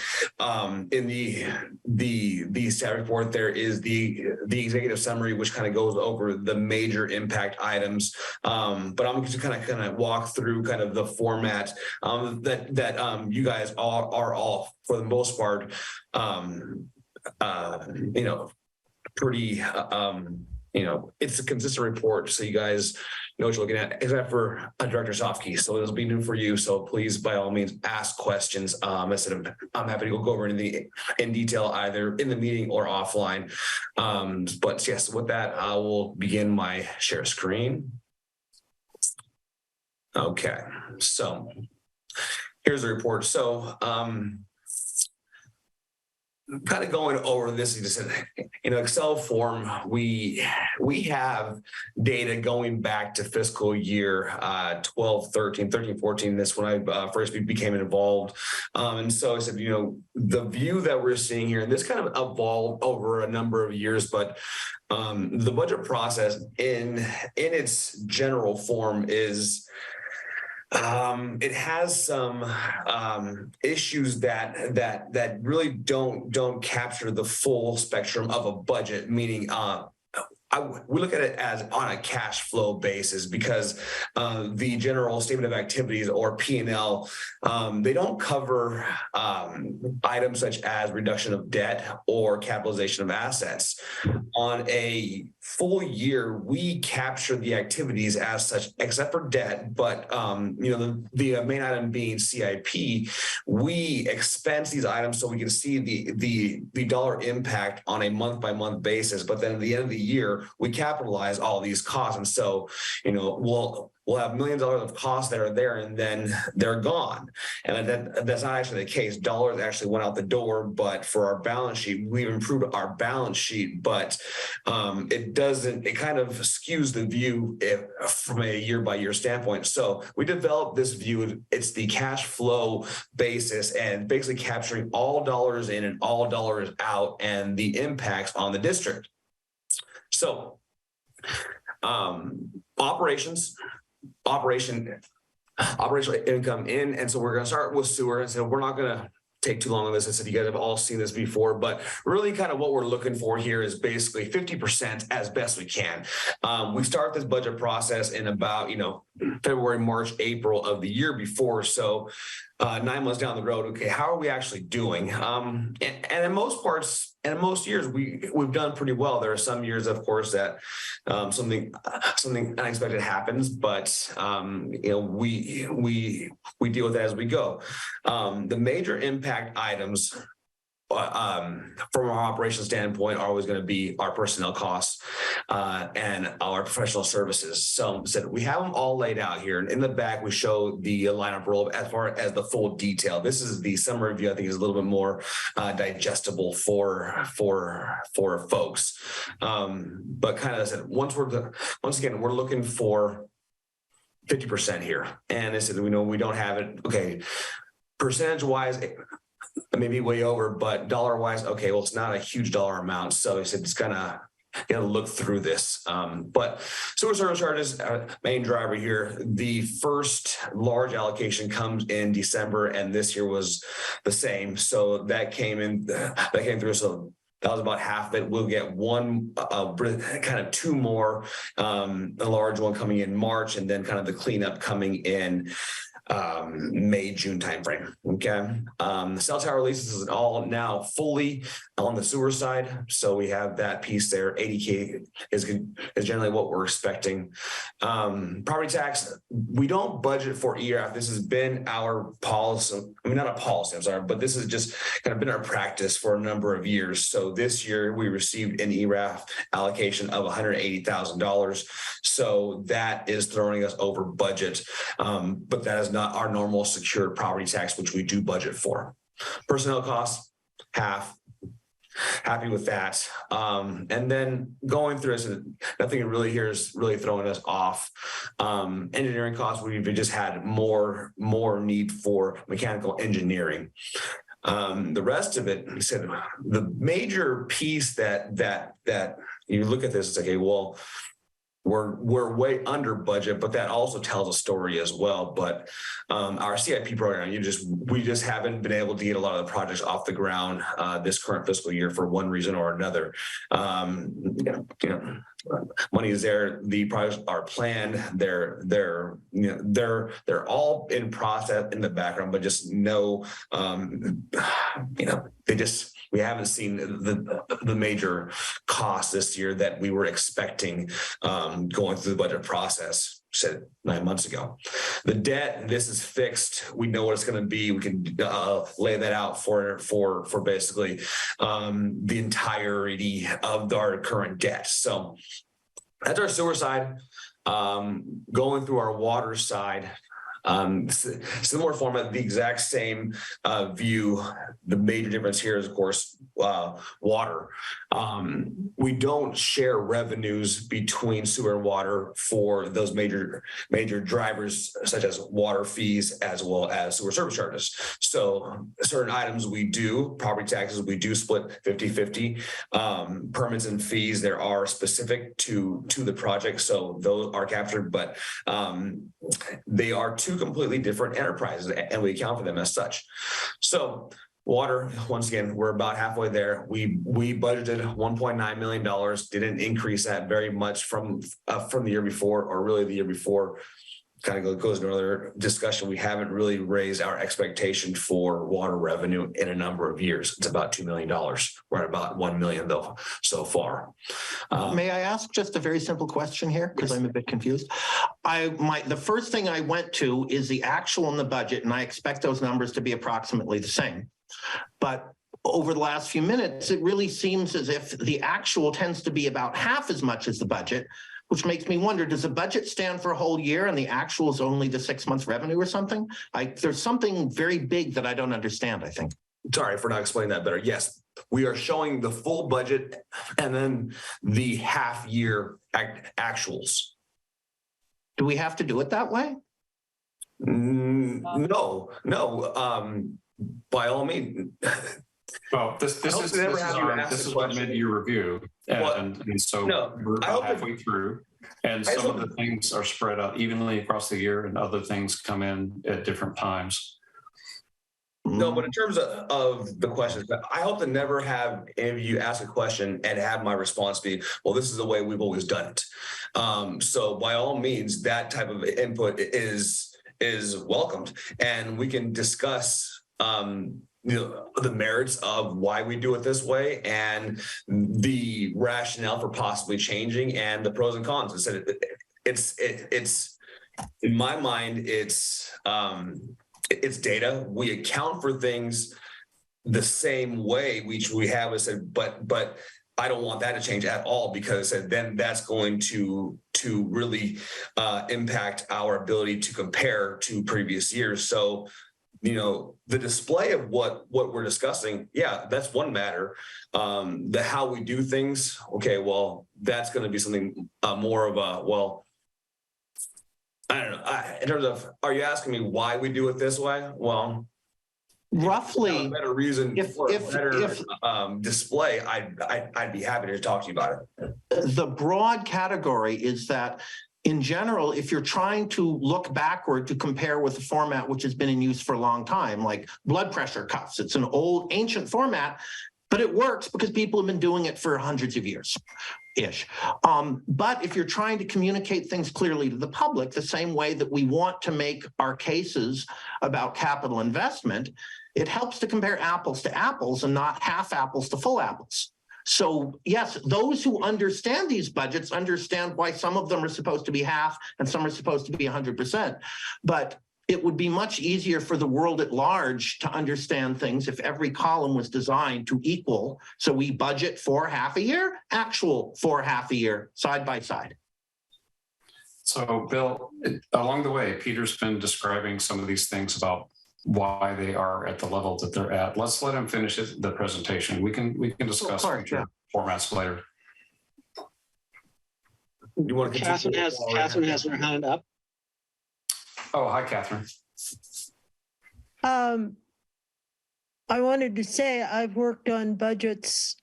[SPEAKER 12] in the stat report, there is the executive summary, which kind of goes over the major impact items. But I'm going to kind of walk through kind of the format that you guys are all, for the most part, pretty it's a consistent report, so you guys know what you're looking at, except for Director Sofke. So this will be new for you. So please, by all means, ask questions. I said I'm happy to go over in detail either in the meeting or offline. But yes, with that, I will begin my share screen. Okay, so here's the report. So kind of going over this, in Excel form, we have data going back to fiscal year 12, 13, 14. This when I first became involved. And so I said, the view that we're seeing here, and this kind of evolved over a number of years, but the budget process in its general form is it has some issues that really don't capture the full spectrum of a budget, meaning we look at it as on a cash flow basis because the general statement of activities or P&L, they don't cover items such as reduction of debt or capitalization of assets. On a full year, we capture the activities as such, except for debt, but the main item being CIP, we expense these items so we can see the dollar impact on a month-by-month basis, but then at the end of the year, we capitalize all these costs. And so, we'll have millions of dollars of costs that are there and then they're gone. And that's not actually the case. Dollars actually went out the door, but for our balance sheet, we've improved our balance sheet, but it kind of skews the view from a year-by-year standpoint. So we developed this view. It's the cash flow basis and basically capturing all dollars in and all dollars out and the impacts on the district. So operational income in, and so we're going to start with sewer. And so we're not going to take too long on this. I said you guys have all seen this before, but really kind of what we're looking for here is basically 50% as best we can. We start this budget process in about February, March, April of the year before. So 9 months down the road, okay, how are we actually doing? And in most parts, and in most years, we've done pretty well. There are some years, of course, that something unexpected happens, but we deal with that as we go. The major impact items from our operations standpoint are always going to be our personnel costs and our professional services. So we have them all laid out here. And in the back, we show the lineup roll as far as the full detail. This is the summary view. I think is a little bit more digestible for folks. But kind of said, once again, we're looking for 50% here. And I said, we know we don't have it. Okay. Percentage wise, maybe way over, but dollar wise, okay, well, it's not a huge dollar amount. So I said, it's gonna look through this. But sewer service charges, main driver here. The first large allocation comes in December, and this year was the same. So that came through. So that was about half of it. We'll get one, kind of two more, a large one coming in March, and then kind of the cleanup coming in May, June timeframe. Okay. The cell tower leases is all now fully on the sewer side. So we have that piece there. 80K is generally what we're expecting. Property tax, we don't budget for ERAF. This has been our policy. I mean, not a policy, I'm sorry, but this has just kind of been our practice for a number of years. So this year we received an ERAF allocation of $180,000. So that is throwing us over budget. But that is not our normal secured property tax, which we do budget for. Personnel costs, half. Happy with that. And then going through this, nothing really here is really throwing us off. Engineering costs, we've just had more need for mechanical engineering. The rest of it, he said, the major piece that you look at this, it's like, okay, well, we're way under budget, but that also tells a story as well. But our CIP program, we just haven't been able to get a lot of the projects off the ground this current fiscal year for one reason or another. money is there. The projects are planned. They're all in process in the background, but just no, we haven't seen the major costs this year that we were expecting going through the budget process. Said 9 months ago. The debt, this is fixed. We know what it's going to be. We can lay that out for basically the entirety of our current debt. So that's our sewer side. Going through our water side, similar format, the exact same view. The major difference here is, of course, water. We don't share revenues between sewer and water for those major drivers, such as water fees as well as sewer service charges. So certain items we do, property taxes, we do split 50-50. Permits and fees, there are specific to the project, so those are captured, but they are two completely different enterprises, and we account for them as such. So water, once again, we're about halfway there. We budgeted $1.9 million, didn't increase that very much from the year before, or really the year before. Kind of goes into another discussion. We haven't really raised our expectation for water revenue in a number of years. It's about $2 million. We're at about $1 million though so far.
[SPEAKER 7] May I ask just a very simple question here, because I'm a bit confused? The first thing I went to is the actual in the budget, and I expect those numbers to be approximately the same. But over the last few minutes, it really seems as if the actual tends to be about half as much as the budget, which makes me wonder, does the budget stand for a whole year and the actual is only the 6 months revenue or something? There's something very big that I don't understand, I think.
[SPEAKER 12] Sorry for not explaining that better. Yes, we are showing the full budget and then the half year actuals.
[SPEAKER 7] Do we have to do it that way?
[SPEAKER 12] No. By all means.
[SPEAKER 1] Well, this is our mid-year review, and so we're about halfway through, and some of the things are spread out evenly across the year, and other things come in at different times.
[SPEAKER 12] No, but in terms of the questions, I hope to never have any of you ask a question and have my response be, well, this is the way we've always done it. So by all means, that type of input is welcomed, and we can discuss the merits of why we do it this way and the rationale for possibly changing and the pros and cons. It's in my mind, it's data. We account for things the same way, which we have said, but I don't want that to change at all, because then that's going to really impact our ability to compare to previous years. So the display of what we're discussing, yeah, that's one matter. The how we do things, okay, well, that's going to be something more of a, well, I don't know. In terms of, are you asking me why we do it this way? Well,
[SPEAKER 7] roughly,
[SPEAKER 12] a better reason for a better display, I'd be happy to talk to you about it.
[SPEAKER 7] The broad category is that, in general, if you're trying to look backward to compare with a format which has been in use for a long time, like blood pressure cuffs, it's an old, ancient format, but it works because people have been doing it for hundreds of years-ish. But if you're trying to communicate things clearly to the public, the same way that we want to make our cases about capital investment, it helps to compare apples to apples and not half apples to full apples. So yes, those who understand these budgets understand why some of them are supposed to be half and some are supposed to be 100%. But it would be much easier for the world at large to understand things if every column was designed to equal. So we budget for half a year, actual for half a year, side by side.
[SPEAKER 1] So Bill, along the way, Peter's been describing some of these things about why they are at the level that they're at. Let's let him finish the presentation. We can discuss future formats later.
[SPEAKER 12] You want to
[SPEAKER 5] Catherine has her hand up.
[SPEAKER 1] Oh, hi, Catherine.
[SPEAKER 6] I wanted to say I've worked on budgets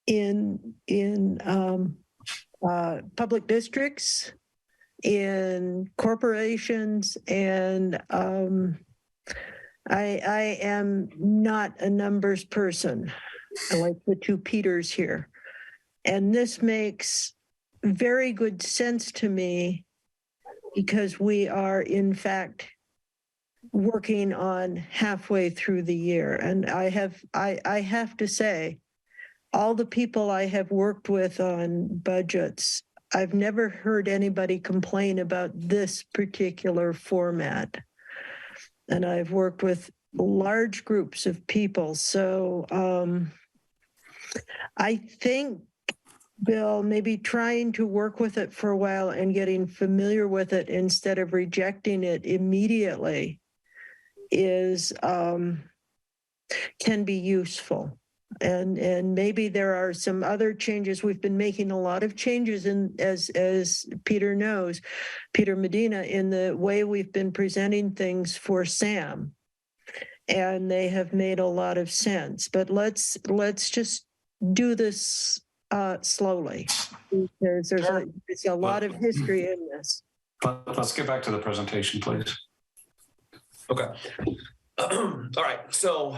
[SPEAKER 6] in public districts, in corporations, and I am not a numbers person, like the two Peters here. And this makes very good sense to me because we are in fact working on halfway through the year. And I have to say, all the people I have worked with on budgets, I've never heard anybody complain about this particular format. And I've worked with large groups of people. So I think, Bill, maybe trying to work with it for a while and getting familiar with it instead of rejecting it immediately is can be useful. And maybe there are some other changes. We've been making a lot of changes in, as Peter knows, Peter Medina, in the way we've been presenting things for Sam. And they have made a lot of sense. But let's just do this slowly. There's a lot of history in this.
[SPEAKER 1] Let's get back to the presentation, please.
[SPEAKER 12] Okay. All right. So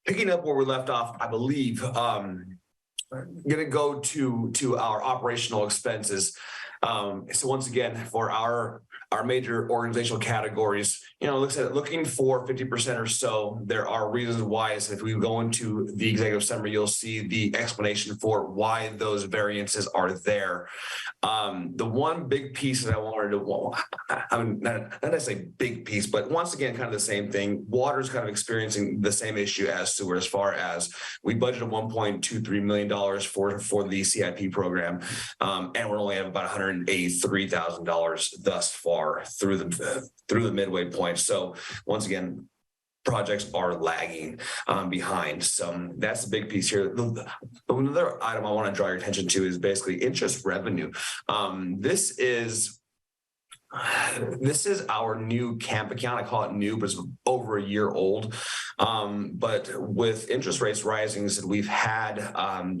[SPEAKER 12] picking up where we left off, I believe, going to go to our operational expenses. So once again, for our major organizational categories, looking for 50% or so. There are reasons why. So if we go into the executive summary, you'll see the explanation for why those variances are there. The one big piece that I wanted to, not necessarily big piece, but once again, kind of the same thing. Water is kind of experiencing the same issue as sewer, as far as we budgeted $1.23 million for the CIP program, and we're only at about $183,000 thus far through the midway point. So once again, projects are lagging behind. So that's the big piece here. Another item I want to draw your attention to is basically interest revenue. This is our new camp account. I call it new, but it's over a year old. But with interest rates rising, we've had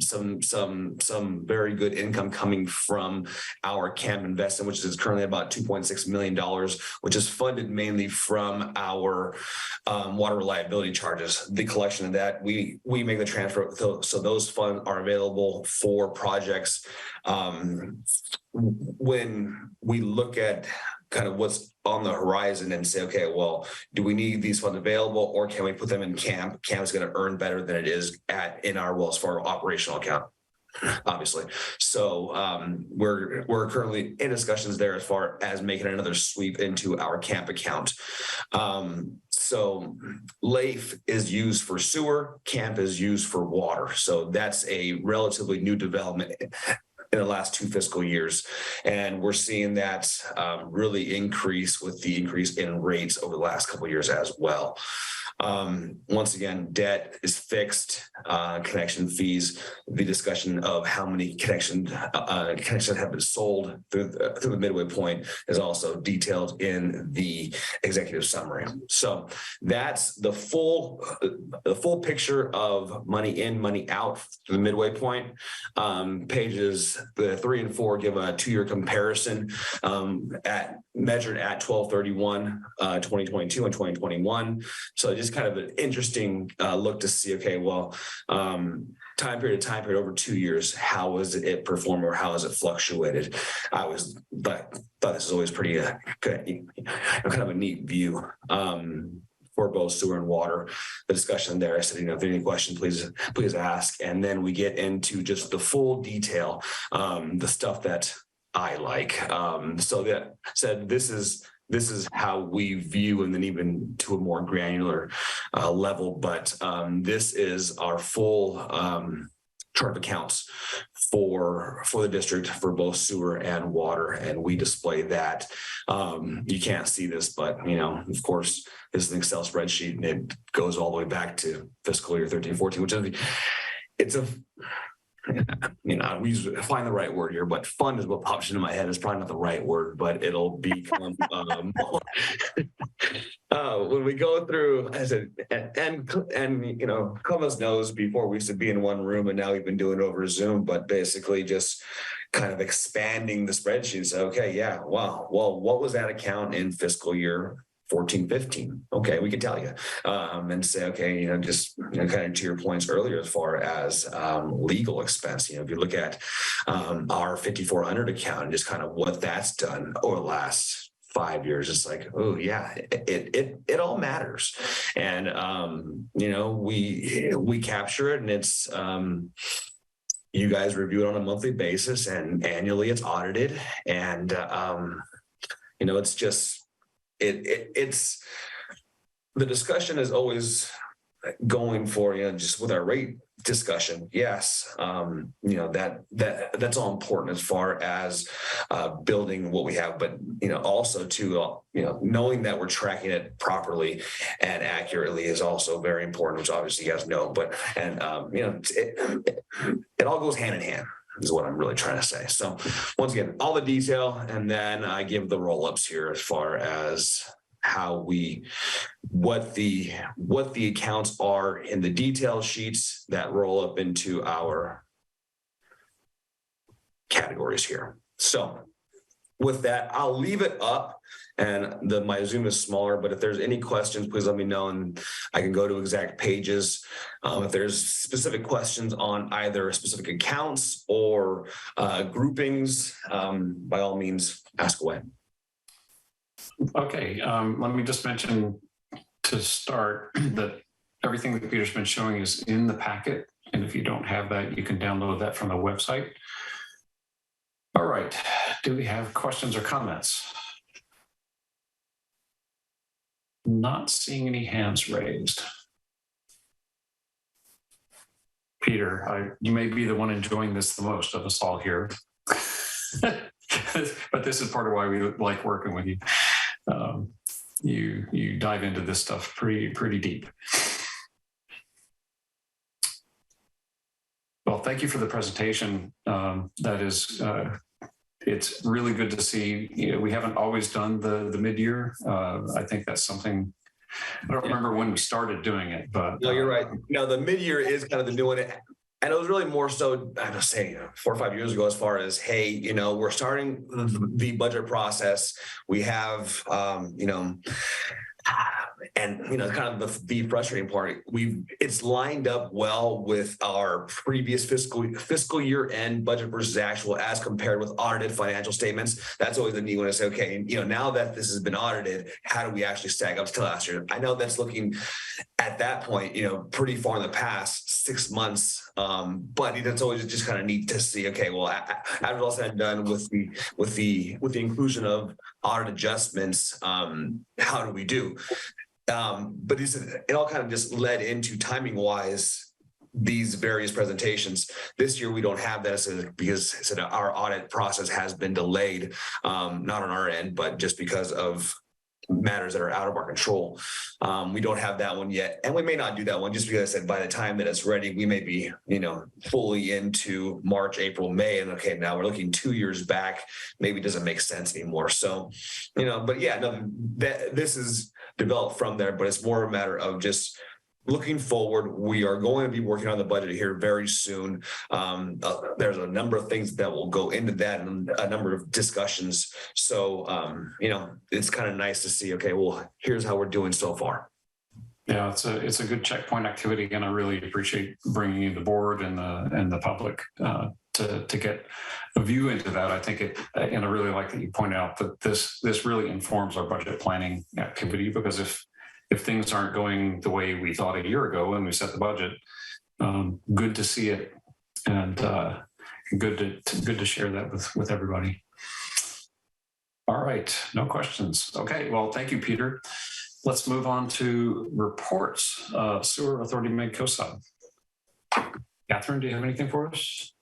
[SPEAKER 12] some very good income coming from our camp investment, which is currently about $2.6 million, which is funded mainly from our water reliability charges. The collection of that, we make the transfer, so those funds are available for projects. When we look at kind of what's on the horizon and say, okay, well, do we need these funds available, or can we put them in camp? Camp is going to earn better than it is in our Wells Fargo operational account, obviously. So we're currently in discussions there as far as making another sweep into our camp account. So LAIF is used for sewer, camp is used for water. So that's a relatively new development in the last 2 fiscal years. And we're seeing that really increase with the increase in rates over the last couple of years as well. Once again, debt is fixed, connection fees, the discussion of how many connections have been sold through the midway point is also detailed in the executive summary. So that's the full picture of money in, money out through the midway point. Pages 3 and 4 give a 2-year comparison measured at 12/31, 2022 and 2021. So just kind of an interesting look to see, okay, well, time period over 2 years, how has it performed, or how has it fluctuated? I thought this is always pretty good, kind of a neat view for both sewer and water. The discussion there, I said, if there are any questions, please ask. And then we get into just the full detail, the stuff that I like. So that said, this is how we view, and then even to a more granular level. But this is our full chart of accounts for the district for both sewer and water, and we display that. You can't see this, but of course, this is an Excel spreadsheet, and it goes all the way back to fiscal year 13-14, which it's a we usually find the right word here, but fun is what pops into my head. It's probably not the right word, but it'll become when we go through, I said, and Columbus knows before we used to be in one room, and now we've been doing it over Zoom, but basically just kind of expanding the spreadsheet. So, okay, yeah, wow. Well, what was that account in fiscal year 14, 15. Okay, we can tell you and say, okay, just kind of to your points earlier as far as legal expense. If you look at our 5,400 account and just kind of what that's done over the last 5 years, it's like, oh yeah, it all matters. And we capture it, and it's you guys review it on a monthly basis, and annually it's audited. And it's just it's the discussion is always going for, just with our rate discussion. Yes. That's all important as far as building what we have, but, also to, knowing that we're tracking it properly and accurately is also very important, which obviously you guys know, but, and, it all goes hand in hand is what I'm really trying to say. So once again, all the detail, and then I give the roll-ups here as far as what the accounts are in the detail sheets that roll up into our categories here. So with that, I'll leave it up, and my Zoom is smaller, but if there's any questions, please let me know, and I can go to exact pages. If there's specific questions on either specific accounts or groupings, by all means, ask away.
[SPEAKER 1] Okay, let me just mention to start that everything that Peter's been showing is in the packet. And if you don't have that, you can download that from the website. All right, do we have questions or comments? Not seeing any hands raised. Peter, you may be the one enjoying this the most of us all here. But this is part of why we like working with you. You dive into this stuff pretty deep. Well, thank you for the presentation. That is, it's really good to see. We haven't always done the mid-year. I think that's something. I don't remember when we started doing it, but
[SPEAKER 12] no, you're right. No, the mid-year is kind of the new one. And it was really more so, I was saying 4 or 5 years ago, as far as, hey, we're starting the budget process. We have, and kind of the frustrating part, it's lined up well with our previous fiscal year end budget versus actual, as compared with audited financial statements. That's always the neat one to say, okay, now that this has been audited, how do we actually stack up to last year? I know that's looking at that point, pretty far in the past 6 months, but it's always just kind of neat to see. Okay, well, after all said and done with the inclusion of audit adjustments, how do we do? But it all kind of just led into timing wise these various presentations. This year we don't have that because our audit process has been delayed, not on our end, but just because of matters that are out of our control. We don't have that one yet, and we may not do that one just because I said by the time that it's ready, we may be, fully into March, April, May, and okay, now we're looking 2 years back. Maybe it doesn't make sense anymore. So, but yeah, no, this is developed from there, but it's more a matter of just looking forward. We are going to be working on the budget here very soon. There's a number of things that will go into that and a number of discussions. So, it's kind of nice to see, okay, well, here's how we're doing so far.
[SPEAKER 1] Yeah, it's a good checkpoint activity, and I really appreciate bringing in the board and the public to get a view into that. I think and I really like that you point out that this really informs our budget planning activity, because if things aren't going the way we thought a year ago when we set the budget, good to see it, and good to share that with everybody. All right, no questions. Okay, well, thank you, Peter. Let's move on to reports. Sewer Authority MedCoSub. Catherine, do you have anything for us?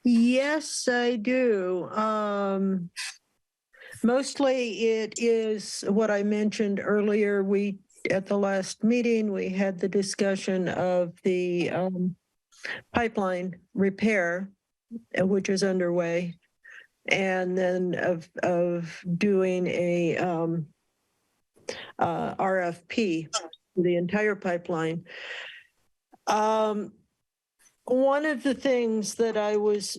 [SPEAKER 6] Yes, I do. Mostly it is what I mentioned earlier. At the last meeting, we had the discussion of the pipeline repair, which is underway, and then of doing a RFP for the entire pipeline. One of the things that I was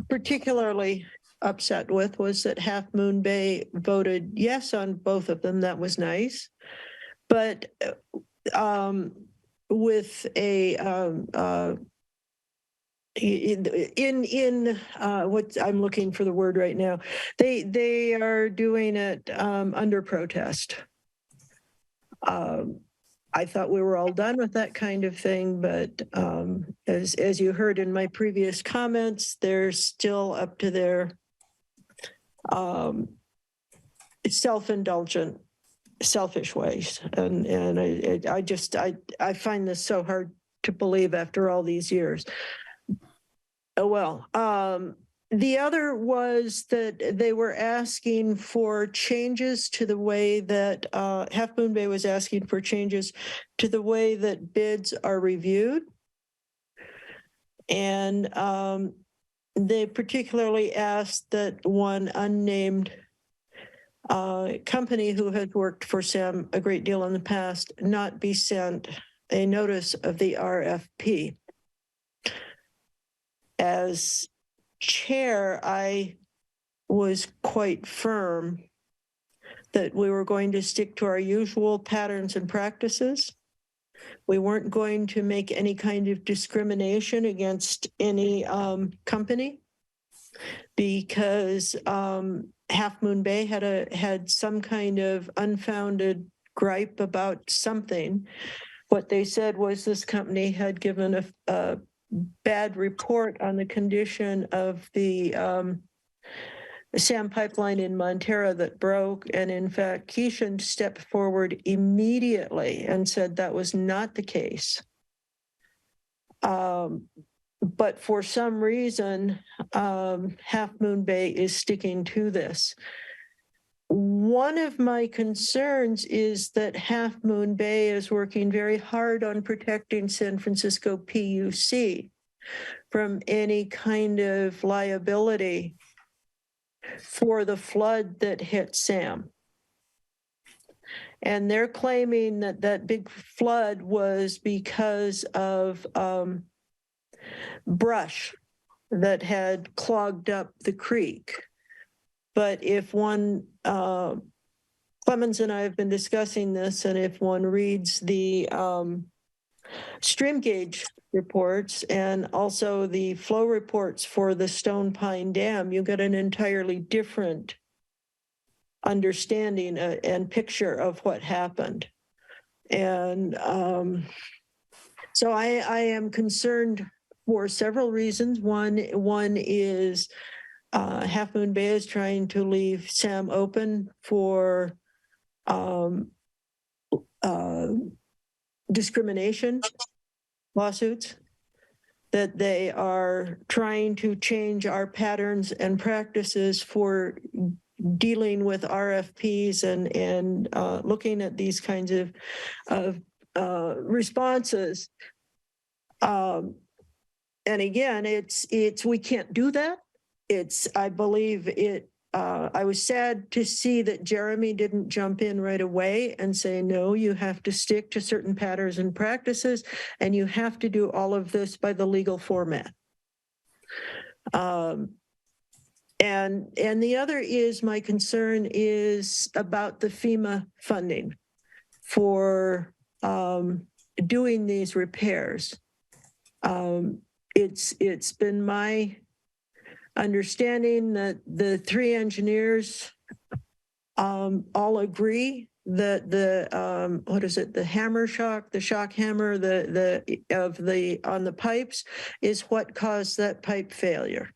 [SPEAKER 6] particularly upset with was that Half Moon Bay voted yes on both of them. That was nice. But with a what I'm looking for the word right now, they are doing it under protest. I thought we were all done with that kind of thing, but as you heard in my previous comments, they're still up to their self-indulgent, selfish ways, and I find this so hard to believe after all these years. Oh well. The other was that they were asking for changes to the way that Half Moon Bay was asking for changes to the way that bids are reviewed. And they particularly asked that one unnamed company who had worked for SAM a great deal in the past not be sent a notice of the RFP. As chair, I was quite firm that we were going to stick to our usual patterns and practices. We weren't going to make any kind of discrimination against any company, because Half Moon Bay had some kind of unfounded gripe about something. What they said was this company had given a bad report on the condition of the SAM pipeline in Montara that broke. And in fact, Keishan stepped forward immediately and said that was not the case. But for some reason, Half Moon Bay is sticking to this. One of my concerns is that Half Moon Bay is working very hard on protecting San Francisco PUC from any kind of liability for the flood that hit SAM. And they're claiming that that big flood was because of brush that had clogged up the creek. But if one, Clemens and I have been discussing this, and if one reads the stream gauge reports and also the flow reports for the Stone Pine Dam, you get an entirely different understanding and picture of what happened. And so I am concerned for several reasons. One is Half Moon Bay is trying to leave SAM open for discrimination lawsuits, that they are trying to change our patterns and practices for dealing with RFPs and looking at these kinds of responses. And again, it's we can't do that. I believe I was sad to see that Jeremy didn't jump in right away and say, no, you have to stick to certain patterns and practices, and you have to do all of this by the legal format. And the other is, my concern is about the FEMA funding for doing these repairs. It's been my understanding that the three engineers all agree that the what is it, the hammer shock, the shock hammer, on the pipes is what caused that pipe failure.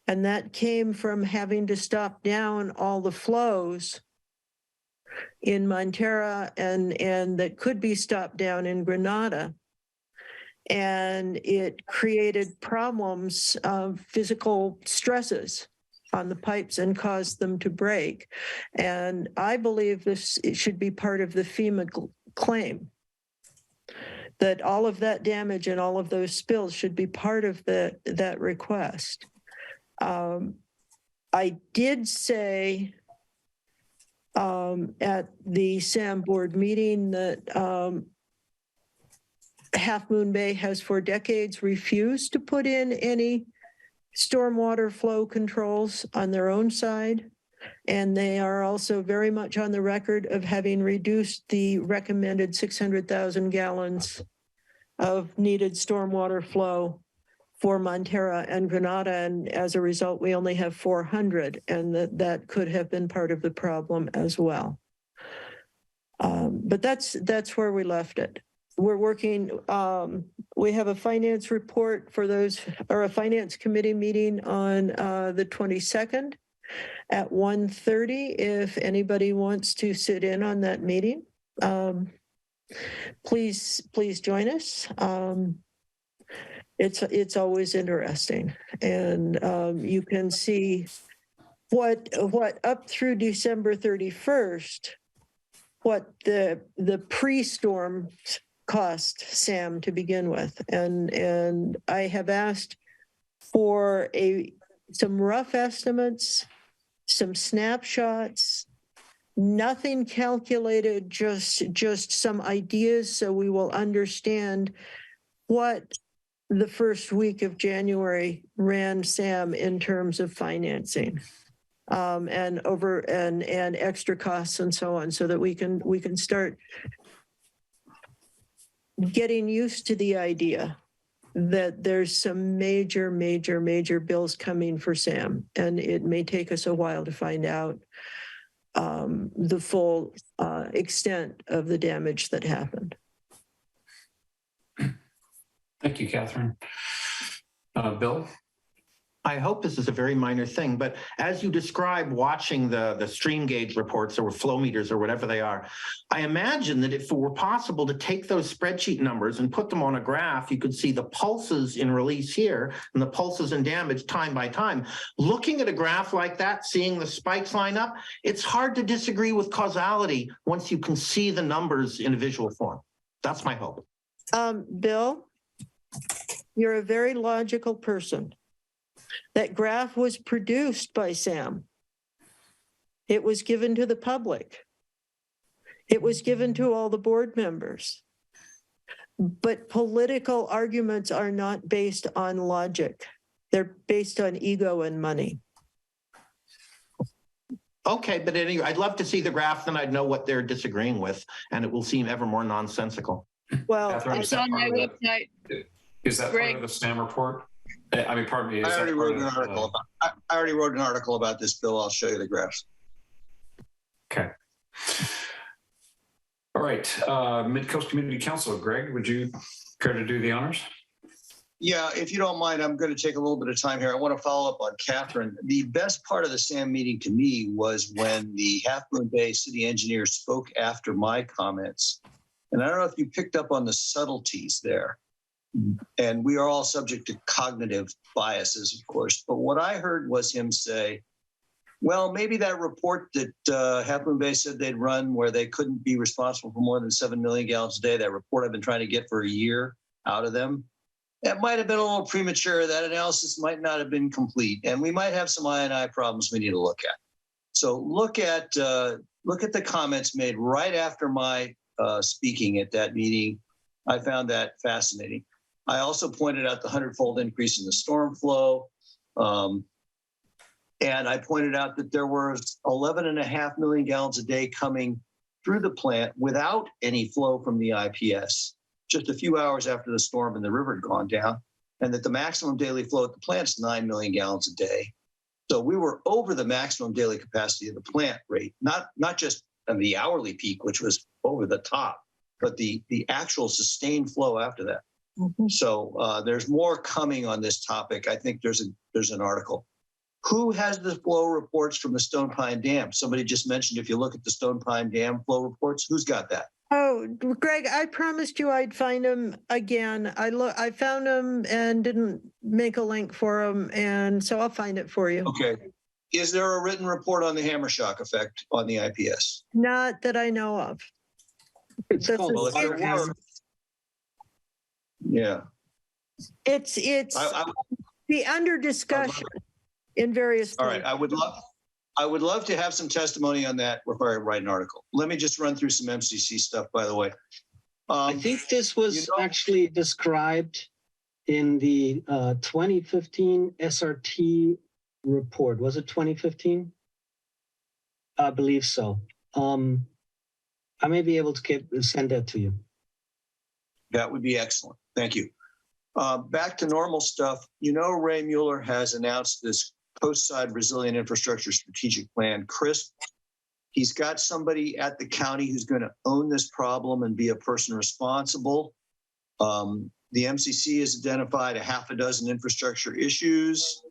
[SPEAKER 6] And that came from having to stop down all the flows in Montara and that could be stopped down in Grenada. And it created problems of physical stresses on the pipes and caused them to break. And I believe it should be part of the FEMA claim, that all of that damage and all of those spills should be part of that request. I did say at the SAM board meeting that Half Moon Bay has for decades refused to put in any stormwater flow controls on their own side. And they are also very much on the record of having reduced the recommended 600,000 gallons of needed stormwater flow for Montara and Granada. And as a result, we only have 400, and that could have been part of the problem as well. But that's where we left it. We're working, we have a finance report for those, or a finance committee meeting on the 22nd at 1:30. If anybody wants to sit in on that meeting, please join us. It's always interesting, and you can see what up through December 31st, what the pre-storm cost SAM to begin with, and I have asked for some rough estimates, some snapshots, nothing calculated, just some ideas, so we will understand what the first week of January ran SAM in terms of financing, and extra costs and so on, so that we can start getting used to the idea that there's some major bills coming for SAM, and it may take us a while to find out the full extent of the damage that happened.
[SPEAKER 1] Thank you, Catherine. Bill?
[SPEAKER 7] I hope this is a very minor thing, but as you describe watching the stream gauge reports or flow meters or whatever they are, I imagine that if it were possible to take those spreadsheet numbers and put them on a graph, you could see the pulses in release here and the pulses in damage time by time. Looking at a graph like that, seeing the spikes line up, it's hard to disagree with causality once you can see the numbers in a visual form. That's my hope.
[SPEAKER 6] Bill, you're a very logical person. That graph was produced by SAM. It was given to the public. It was given to all the board members. But political arguments are not based on logic. They're based on ego and money.
[SPEAKER 7] Okay, but anyway, I'd love to see the graph, then I'd know what they're disagreeing with, and it will seem ever more nonsensical.
[SPEAKER 6] Well,
[SPEAKER 1] Catherine,
[SPEAKER 8] It's on my website.
[SPEAKER 1] Is that
[SPEAKER 8] Greg.
[SPEAKER 1] part of the SAM report? I mean, pardon me.
[SPEAKER 4] I already wrote an article. I already wrote an article about this, Bill. I'll show you the graphs.
[SPEAKER 1] Okay. All right. Mid-Coast Community Council, Greg, would you care to do the honors?
[SPEAKER 4] Yeah, if you don't mind, I'm going to take a little bit of time here. I want to follow up on Catherine. The best part of the SAM meeting to me was when the Half Moon Bay city engineer spoke after my comments. And I don't know if you picked up on the subtleties there. And we are all subject to cognitive biases, of course. But what I heard was him say, well, maybe that report that Half Moon Bay said they'd run where they couldn't be responsible for more than 7 million gallons a day, that report I've been trying to get for a year out of them, that might have been a little premature. That analysis might not have been complete. And we might have some I&I problems we need to look at. So look at the comments made right after my speaking at that meeting. I found that fascinating. I also pointed out the 100-fold increase in the storm flow. And I pointed out that there was 11.5 million gallons a day coming through the plant without any flow from the IPS, just a few hours after the storm and the river had gone down, and that the maximum daily flow at the plant is 9 million gallons a day. So we were over the maximum daily capacity of the plant rate, not just on the hourly peak, which was over the top, but the actual sustained flow after that. Mm-hmm. So there's more coming on this topic. I think there's an article. Who has the flow reports from the Stone Pine Dam? Somebody just mentioned if you look at the Stone Pine Dam flow reports, who's got that?
[SPEAKER 6] Oh, Greg, I promised you I'd find them again. I found them and didn't make a link for them, and so I'll find it for you.
[SPEAKER 4] Okay. Is there a written report on the hammer shock effect on the IPS?
[SPEAKER 6] Not that I know of.
[SPEAKER 4] Yeah.
[SPEAKER 6] It's the under discussion in various places.
[SPEAKER 4] All right. I would love to have some testimony on that before I write an article. Let me just run through some MCC stuff, by the way.
[SPEAKER 5] I think this was actually described in the 2015 SRT report. Was it 2015? I believe so. I may be able to send that to you.
[SPEAKER 4] That would be excellent. Thank you. Back to normal stuff. You know, Ray Mueller has announced this Coastside Resilient Infrastructure Strategic Plan, CRISP. He's got somebody at the county who's going to own this problem and be a person responsible. The MCC has identified a half a dozen infrastructure issues,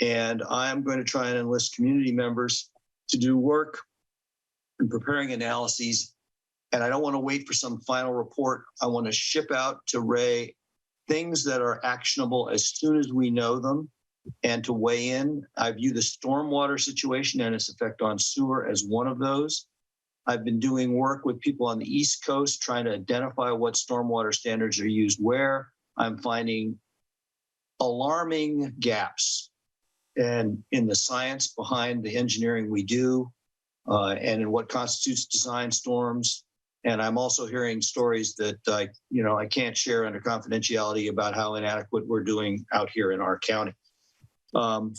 [SPEAKER 4] and I'm going to try and enlist community members to do work in preparing analyses. And I don't want to wait for some final report. I want to ship out to Ray things that are actionable as soon as we know them and to weigh in. I view the stormwater situation and its effect on sewer as one of those. I've been doing work with people on the East Coast trying to identify what stormwater standards are used where. I'm finding alarming gaps and in the science behind the engineering we do and in what constitutes design storms. And I'm also hearing stories that I can't share under confidentiality about how inadequate we're doing out here in our county. I'm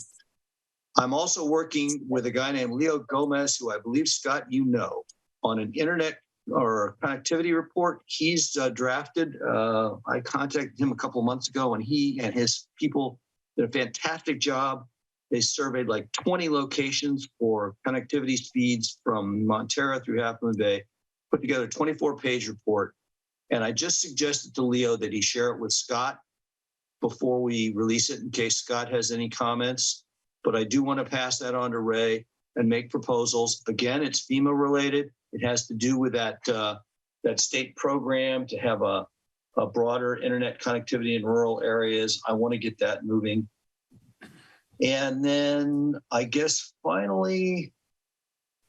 [SPEAKER 4] also working with a guy named Leo Gomez, who I believe, Scott, you know, on an internet or connectivity report he's drafted. I contacted him a couple of months ago, and he and his people did a fantastic job. They surveyed like 20 locations for connectivity speeds from Montara through Half Moon Bay, put together a 24-page report. And I just suggested to Leo that he share it with Scott before we release it in case Scott has any comments. But I do want to pass that on to Ray and make proposals. Again, it's FEMA related. It has to do with that state program to have a broader internet connectivity in rural areas. I want to get that moving. And then I guess finally,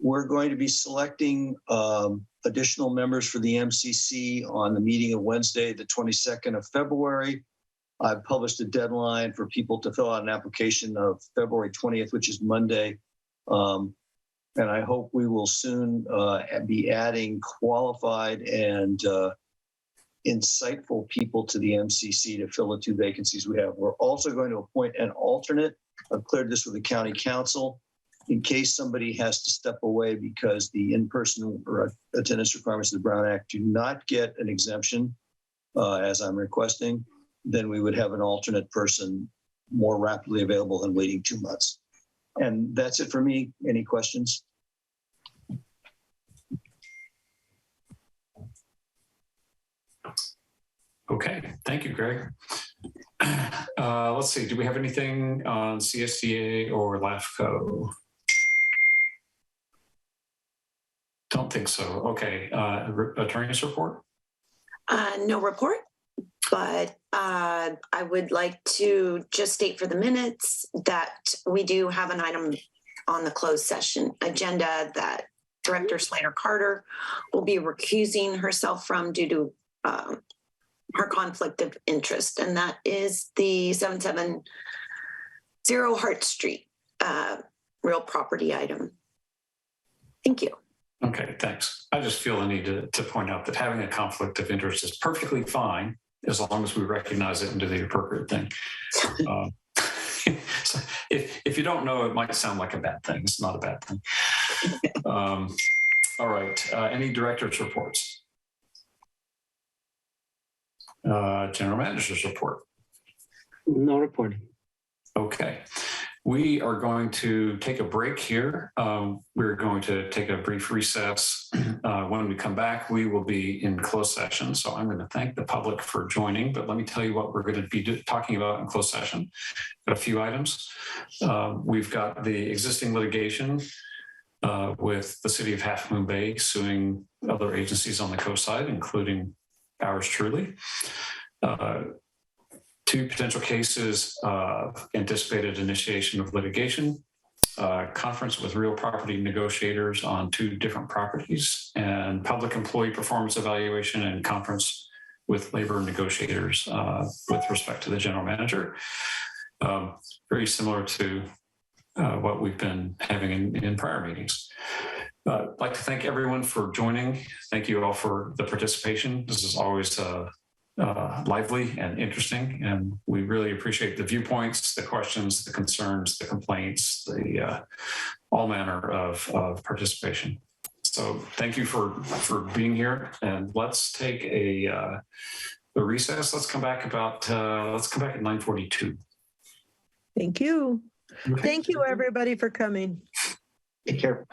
[SPEAKER 4] we're going to be selecting additional members for the MCC on the meeting of Wednesday, the 22nd of February. I've published a deadline for people to fill out an application of February 20th, which is Monday. And I hope we will soon be adding qualified and insightful people to the MCC to fill the 2 vacancies we have. We're also going to appoint an alternate. I've cleared this with the county council in case somebody has to step away because the in-person attendance requirements of the Brown Act do not get an exemption, as I'm requesting. Then we would have an alternate person more rapidly available than waiting 2 months. And that's it for me. Any questions?
[SPEAKER 1] Okay, thank you, Greg. Let's see, do we have anything on CSDA or LAFCO? Don't think so. Okay, attorney's report?
[SPEAKER 13] No report, but I would like to just state for the minutes that we do have an item on the closed session agenda that Director Slater-Carter will be recusing herself from due to her conflict of interest, and that is the 770 Hart Street real property item. Thank you.
[SPEAKER 1] Okay, thanks. I just feel the need to point out that having a conflict of interest is perfectly fine as long as we recognize it and do the appropriate thing. So if you don't know, it might sound like a bad thing. It's not a bad thing. All right, any director's reports? General manager's report.
[SPEAKER 5] No reporting.
[SPEAKER 1] Okay. We are going to take a break here. We're going to take a brief recess. When we come back, we will be in closed session. So I'm going to thank the public for joining, but let me tell you what we're going to be talking about in closed session. Got a few items. We've got the existing litigation with the city of Half Moon Bay suing other agencies on the coast side, including ours truly. 2 potential cases of anticipated initiation of litigation, conference with real property negotiators on 2 different properties, and public employee performance evaluation and conference with labor negotiators with respect to the general manager. Very similar to what we've been having in prior meetings. I'd like to thank everyone for joining. Thank you all for the participation. This is always lively and interesting, and we really appreciate the viewpoints, the questions, the concerns, the complaints, the all manner of participation. So thank you for being here, and let's take a recess. Let's come back at 9:42.
[SPEAKER 6] Thank you.
[SPEAKER 1] Okay.
[SPEAKER 6] Thank you, everybody, for coming.
[SPEAKER 3] Take care.